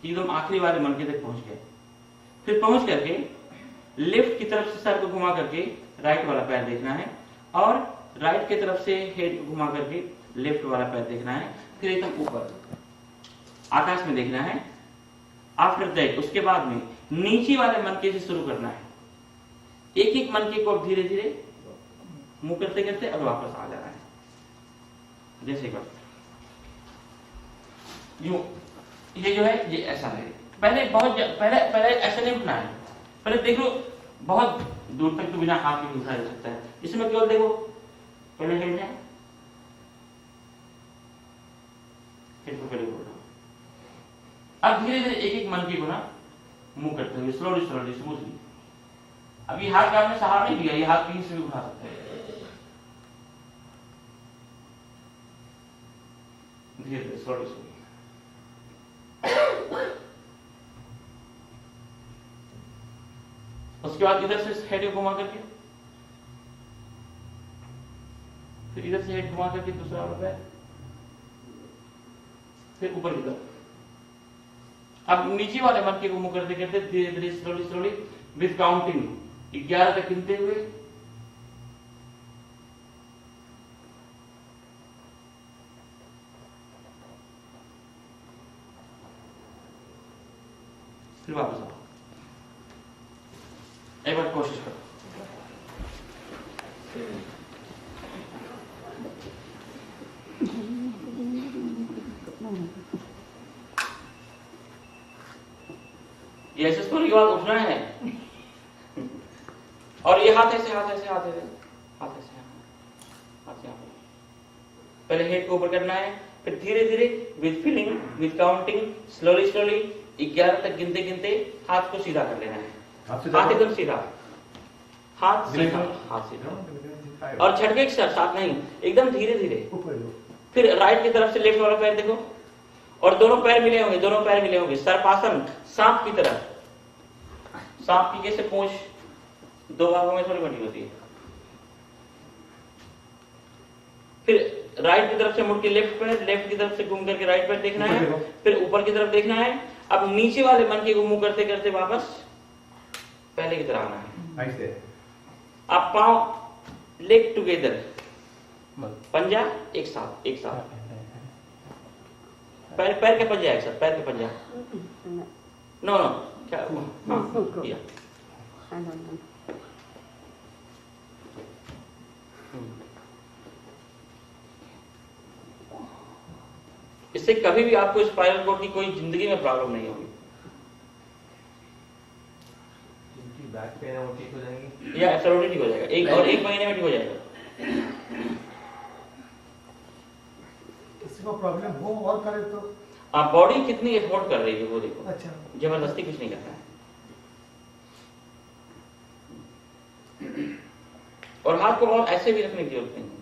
कि एकदम आखिरी वाले मन के तक पहुंच गए। फिर पहुंच करके लेफ्ट की तरफ से सर को घुमा करके राइट वाला पैर देखना है, और राइट की तरफ से हेड को घुमा करके लेफ्ट वाला पैर देखना है। फिर एकदम ऊपर आकाश में देखना है। आफ्टर दैट उसके बाद में नीचे वाले मनके से शुरू करना है। एक एक मनके को अब धीरे धीरे मुंह करते करते अब वापस आ जाना है, जैसे करते यूं। ये जो है ये ऐसा है। पहले पहले ऐसा नहीं उठना है। पहले देखो बहुत दूर तक तो बिना हाथ के उठा जा सकता है। इसमें केवल देखो पहले हेड है, हेड को पहले बोल। अब धीरे धीरे एक एक मनके को ना मुंह करते हुए स्लोली स्लोली स्मूथली। अब ये हाथ का आपने सहारा नहीं दिया, ये हाथ कहीं से भी उठा सकते हैं। धीरे धीरे स्लोली स्लोली। उसके बाद इधर से हेड को घुमा करके, फिर इधर से हेड घुमा करके दूसरा वाला पैर, फिर ऊपर की तरफ। अब नीचे वाले मनके को मुंह करते करते धीरे धीरे स्लोली स्लोली विद काउंटिंग 11 तक गिनते हुए फिर वापस आओ। एक बार कोशिश करो। ये ऐसे सोने के बाद उठना है, और ये हाथ ऐसे हाथ ऐसे हाथ ऐसे हाथ ऐसे हाथ ऐसे। पहले हेड को ऊपर करना है, फिर धीरे धीरे with feeling, with counting, slowly slowly 11 तक गिनते गिनते हाथ को सीधा कर लेना है। हाथ एकदम सीधा, हाथ सीधा, हाथ सीधा, और झटके के साथ नहीं, एकदम धीरे धीरे। फिर राइट की तरफ से लेफ्ट वाला पैर देखो, और दोनों पैर मिले होंगे, दोनों पैर मिले होंगे सर्पासन, सांप की तरह। सांप की कैसे पूंछ दो भागों में थोड़ी बटी होती है। फिर राइट की तरफ से मुड़ के लेफ्ट पैर, लेफ्ट की तरफ से घूम करके राइट पैर देखना है, फिर ऊपर की तरफ देखना है। अब नीचे वाले मनके को मुंह करते करते वापस पहले की तरह आना है। आप पांव लेग टुगेदर, पंजा एक साथ, एक साथ, पैर पैर के पंजा एक साथ, पैर के पंजा। नो नो क्या, हाँ या इससे कभी भी आपको स्पाइनल कॉर्ड की कोई जिंदगी में प्रॉब्लम नहीं होगी। बैक पेन है वो ठीक हो जाएगी, या एब्सोल्युटली ठीक हो जाएगा, एक महीने में ठीक हो जाएगा। किसी को प्रॉब्लम हो और करे तो आप बॉडी कितनी एफोर्ड कर रही है वो देखो। अच्छा, जबरदस्ती कुछ नहीं करना है। और हाथ को बहुत ऐसे भी रखने की जरूरत नहीं है।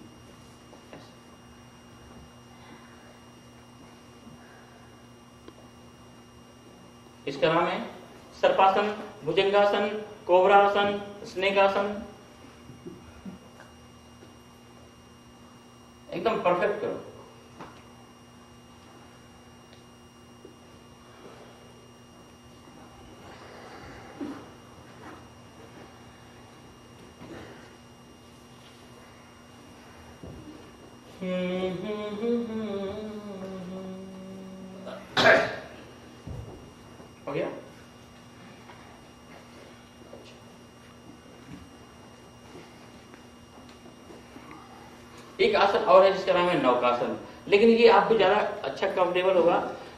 इसका नाम है सर्पासन, भुजंगासन, कोबरासन, स्नेकासन। एकदम परफेक्ट करो। हो गया? एक आसन और है जिसका नाम है नौकासन, लेकिन ये आपको ज्यादा अच्छा कंफर्टेबल होगा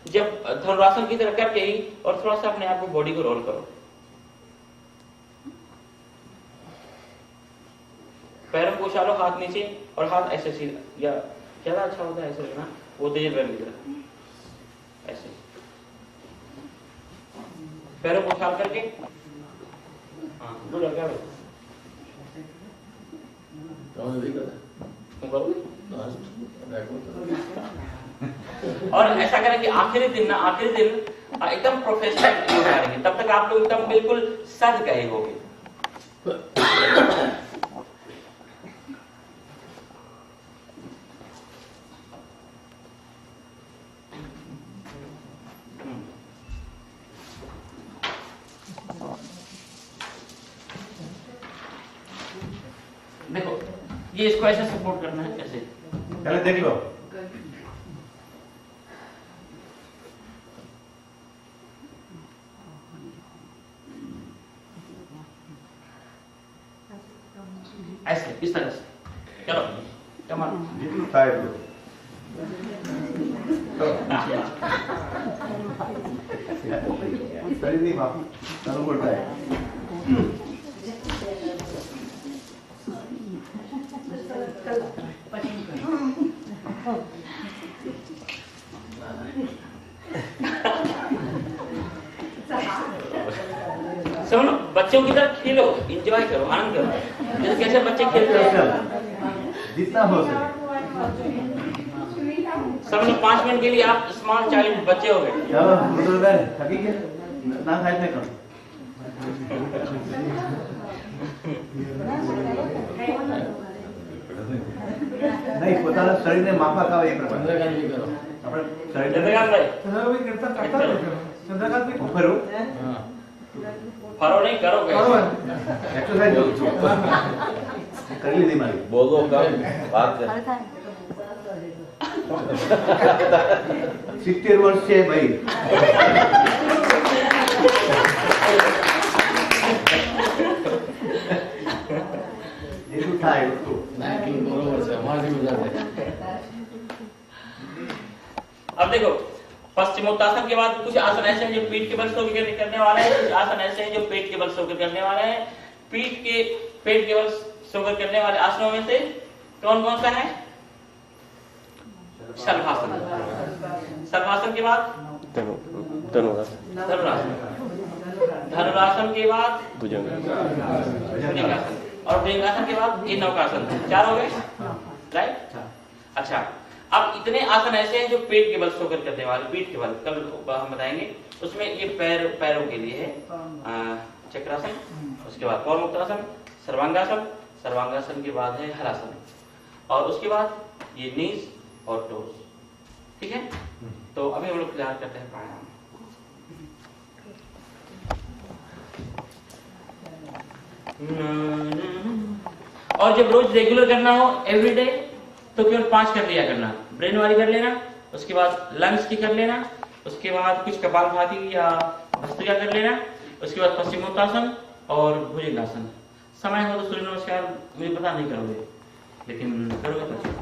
जब धनुरासन की तरह करके ही और थोड़ा सा अपने आप को बॉडी को रोल करो, पैरों को उछालो, हाथ नीचे और हाथ ऐसे सीधा, या ज्यादा अच्छा होता है ऐसे रखना, वो तेज पैर की तरह ऐसे पैरों को उछाल करके, हाँ गुड लगा भाई। और ऐसा करें कि आखिरी दिन एकदम प्रोफेशनल योगा करेंगे, तब तक आप लोग एकदम बिल्कुल सद गए होंगे। देखो ये इसको ऐसे सपोर्ट करना है, ऐसे पहले देख लो। ऐसे इस तरह से चलो, कमाल। बिल्कुल साइड लो। शरीर नहीं बाप, तनु बोलता है। सुनो, बच्चों की तरह खेलो, एंजॉय करो, आनंद करो, जैसे कैसे बच्चे खेलते हैं जितना हो सके। सब लोग 5 मिनट के लिए आप स्मॉल चाइल्ड बच्चे हो गए। चलो बुजुर्ग है, थकी गए ना, साइड में करो। नहीं પોતાના શરીરને માફા ખાવા એક પ્રકાર ચંદ્રકાંત भी करो આપણે શરીર चंद्रकांत भाई चंद्रकांत भी करता है, चंद्रकांत भी करो फरो नहीं करो, एक्सरसाइज कर ली मारी बोलो कम बात कर। हर था 70 વર્ષ છે ભાઈ। એટલું થાય એટલું बरोबर से हमारे भी हो जाते अब देखो पश्चिमोत्तासन के बाद कुछ आसन ऐसे हैं जो पीठ के बल से होकर करने वाले हैं, कुछ आसन ऐसे हैं जो पेट के बल से होकर करने वाले हैं। पेट के बल से होकर करने वाले आसनों में से कौन कौन सा है? शलभासन। शलभासन के बाद धनुरासन, धनुरासन के बाद भुजंगासन, और भुजंगासन के बाद ये नौकासन। 4 हो गए, राइट? अच्छा, अब इतने आसन ऐसे हैं जो पेट के बल से होकर करने वाले, पीठ के बल कल हम बताएंगे। उसमें ये पैरों के लिए है चक्रासन, उसके बाद कौरमुक्तासन, सर्वांगासन, सर्वांगासन के बाद है हलासन, और उसके बाद ये नीज और टोस। ठीक है, तो अभी हम लोग क्लियर करते हैं प्राणायाम। और जब रोज रेगुलर करना हो, एवरीडे, तो केवल 5 कर लिया करना। ब्रेन वाली कर लेना, उसके बाद लंग्स की कर लेना, उसके बाद कुछ कपालभाति या भस्त्रिका कर लेना, उसके बाद पश्चिमोत्तासन और भुजंगासन। समय हो तो सूर्य नमस्कार, मुझे पता नहीं करोगे, लेकिन करोगे तो अच्छा।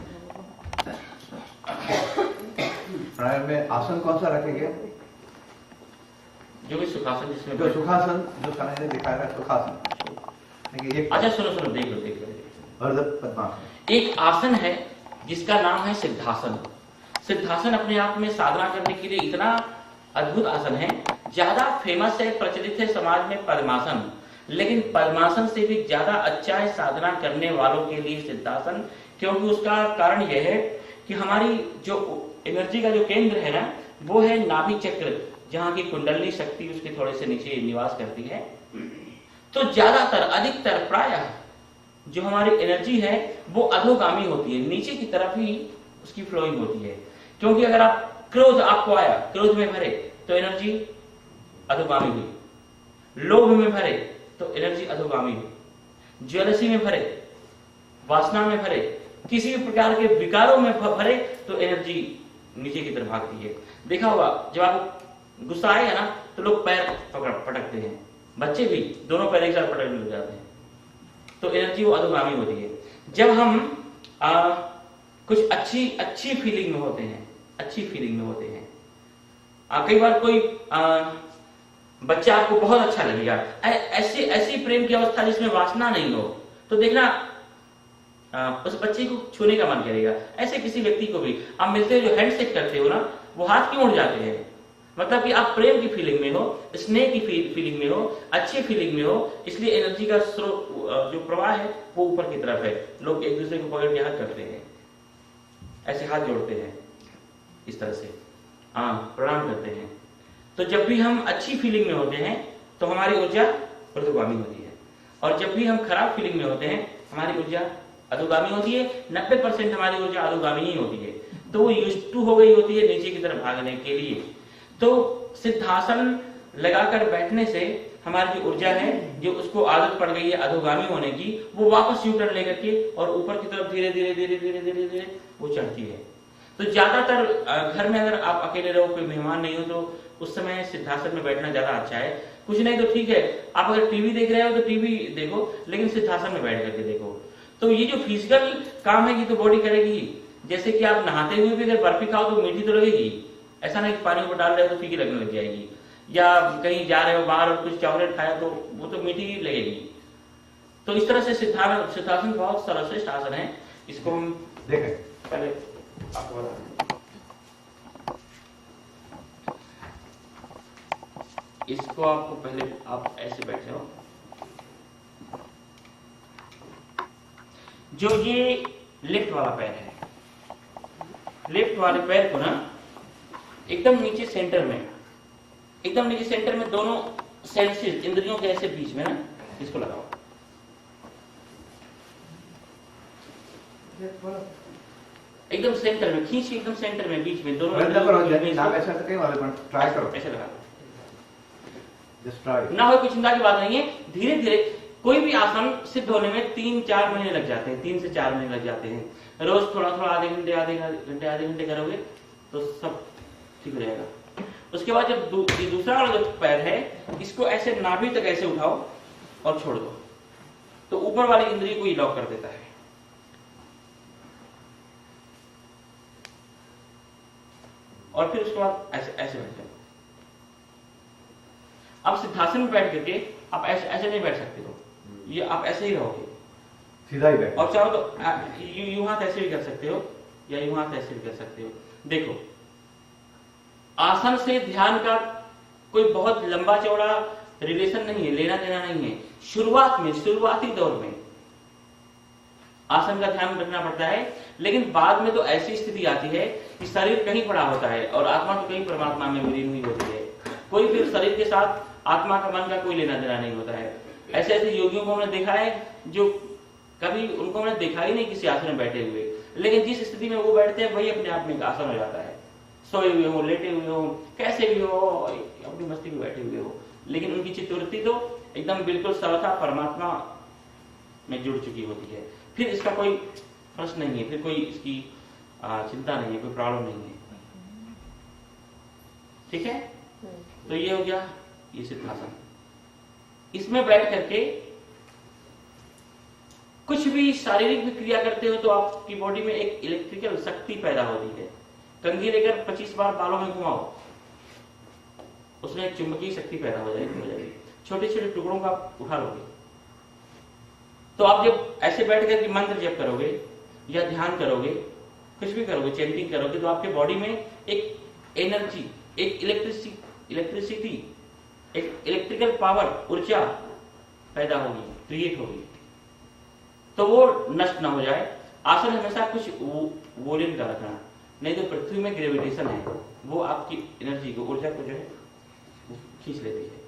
प्राणायाम में आसन कौन सा रखेंगे? जो भी सुखासन, जिसमें जो सुखासन, जो समय ने दिखाया है सुखासन। अच्छा सुनो, देख लो। अर्ध पद्मासन। एक आसन है जिसका नाम है सिद्धासन। सिद्धासन अपने आप में साधना करने के लिए इतना अद्भुत आसन है, ज्यादा फेमस है, प्रचलित है समाज में पद्मासन, लेकिन पद्मासन से भी ज्यादा अच्छा है साधना करने वालों के लिए सिद्धासन। क्योंकि उसका कारण यह है कि हमारी जो एनर्जी का जो केंद्र है ना, वो है नाभि चक्र, जहाँ की कुंडली शक्ति उसके थोड़े से नीचे निवास करती है। तो ज्यादातर, अधिकतर, प्रायः जो हमारी एनर्जी है वो अधोगामी होती है, नीचे की तरफ ही उसकी फ्लोइंग होती है। क्योंकि अगर आप क्रोध आपको आया, क्रोध में भरे तो एनर्जी अधोगामी हुई, लोभ में भरे तो एनर्जी अधोगामी हुई, ज्वेलसी में भरे, वासना में भरे किसी भी प्रकार के विकारों में भरे तो एनर्जी नीचे की तरफ भागती है। देखा होगा जब आपको गुस्सा आएगा ना तो लोग पैर पटकते हैं, बच्चे भी दोनों पैर एक साथ पटकने लग जाते हैं, तो एनर्जी वो अधोगामी होती है। जब हम कुछ अच्छी फीलिंग में होते हैं, अच्छी फीलिंग में होते हैं, कई बार कोई बच्चा आपको बहुत अच्छा लगेगा, ऐसी प्रेम की अवस्था जिसमें वासना नहीं हो, तो देखना उस बच्चे को छूने का मन करेगा। ऐसे किसी व्यक्ति को भी आप मिलते हो, जो हैंडशेक करते हो ना, वो हाथ क्यों उड़ जाते हैं? मतलब कि आप प्रेम की फीलिंग में हो, स्नेह की फीलिंग में हो, अच्छी फीलिंग में हो, इसलिए एनर्जी का स्रोत जो प्रवाह है वो ऊपर की तरफ है। लोग एक दूसरे को पकड़ के हाथ करते हैं, ऐसे हाथ जोड़ते हैं, इस तरह से प्रणाम करते हैं। तो जब भी हम अच्छी फीलिंग में होते हैं तो हमारी ऊर्जा ऊर्ध्वगामी होती है, और जब भी हम खराब फीलिंग में होते हैं हमारी ऊर्जा अधोगामी होती है। 90% हमारी ऊर्जा अधोगामी ही होती है, तो वो यूज्ड टू हो गई होती है नीचे की तरफ भागने के लिए। तो सिद्धासन लगाकर बैठने से हमारी जो ऊर्जा है, जो उसको आदत पड़ गई है अधोगामी होने की, वो वापस यूटर्न लेकर के और ऊपर की तरफ धीरे धीरे धीरे धीरे धीरे धीरे वो चढ़ती है। तो ज्यादातर घर में अगर आप अकेले रहो, कोई मेहमान नहीं हो, तो उस समय सिद्धासन में बैठना ज्यादा अच्छा है। कुछ नहीं तो ठीक है, आप अगर टीवी देख रहे हो तो टीवी देखो, लेकिन सिद्धासन में बैठ करके देखो। तो ये जो फिजिकल काम है ये तो बॉडी करेगी। जैसे कि आप नहाते हुए भी अगर बर्फी खाओ तो मीठी तो लगेगी, ऐसा नहीं कि पानी ऊपर डाल रहे हो तो फीकी लगने लग जाएगी। या कहीं जा रहे हो बाहर और कुछ चॉकलेट खाया तो वो तो मीठी ही लगेगी। तो इस तरह से सिद्धासन बहुत सर्वश्रेष्ठ आसन है। इसको हम देखें पहले आपको बता, इसको आपको पहले आप ऐसे बैठे हो, जो ये लेफ्ट वाला पैर है, लेफ्ट वाले पैर को ना एकदम नीचे सेंटर में, एकदम नीचे सेंटर में दोनों सेंसेस इंद्रियों के ऐसे बीच में ना इसको लगाओ, एकदम सेंटर में खींच, एकदम सेंटर में बीच में दोनों ट्राई करो, ऐसे लगा दो। Just try. ना हो कोई चिंता की बात नहीं है। धीरे धीरे कोई भी आसन सिद्ध होने में 3-4 महीने लग जाते हैं, 3 से 4 महीने लग जाते हैं। रोज थोड़ा थोड़ा आधे घंटे करोगे तो सब ठीक रहेगा। उसके बाद जब दूसरा वाला जो पैर है, इसको ऐसे नाभि तक ऐसे उठाओ और छोड़ दो, तो ऊपर वाली इंद्रिय को ये लॉक कर देता है। और फिर उसके बाद ऐसे ऐसे बैठ जाओ। अब सिद्धासन में बैठ करके आप ऐसे नहीं बैठ सकते हो, ये आप ऐसे ही रहोगे, सीधा ही बैठ। और चाहो तो यूं हाथ ऐसे भी कर सकते हो या यूं हाथ ऐसे भी कर सकते हो। देखो, आसन से ध्यान का कोई बहुत लंबा चौड़ा रिलेशन नहीं है, लेना देना नहीं है। शुरुआत में, शुरुआती दौर में आसन का ध्यान रखना पड़ता है, लेकिन बाद में तो ऐसी स्थिति आती है कि शरीर कहीं पड़ा होता है और आत्मा तो कहीं परमात्मा में विलीन हुई होती है। कोई फिर शरीर के साथ आत्मा का, मन का कोई लेना देना नहीं होता है। ऐसे ऐसे योगियों को हमने देखा है जो कभी उनको हमने देखा ही नहीं किसी आसन में बैठे हुए, लेकिन जिस स्थिति में वो बैठते हैं वही अपने आप में एक आसन हो जाता है। सोए हुए हो, लेटे हुए हो, कैसे भी हो, अपनी मस्ती में बैठे हुए हो, लेकिन उनकी चित्तवृत्ति तो एकदम बिल्कुल सर्वथा परमात्मा में जुड़ चुकी होती है। फिर इसका कोई प्रश्न नहीं है, फिर कोई इसकी चिंता नहीं है, कोई प्रॉब्लम नहीं है। ठीक है, तो ये हो गया ये सिद्धासन। इसमें बैठ करके कुछ भी शारीरिक भी क्रिया करते हो तो आपकी बॉडी में एक इलेक्ट्रिकल शक्ति पैदा होती है। कंघी लेकर 25 बार बालों में घुमाओ, उसमें एक चुंबकीय शक्ति पैदा हो जाएगी। छोटे छोटे टुकड़ों का उठा लोगे, तो आप जब ऐसे बैठ करके मंत्र जप करोगे या ध्यान करोगे, कुछ भी करोगे, चैंटिंग करोगे, तो आपके बॉडी में एक एनर्जी, एक इलेक्ट्रिसिटी, एक इलेक्ट्रिकल पावर, ऊर्जा पैदा होगी, क्रिएट होगी। तो वो नष्ट ना हो जाए। आसन हमेशा कुछ वॉल्यूम का रखना, नहीं तो पृथ्वी में ग्रेविटेशन है, वो आपकी एनर्जी को, ऊर्जा को जो है खींच लेती है।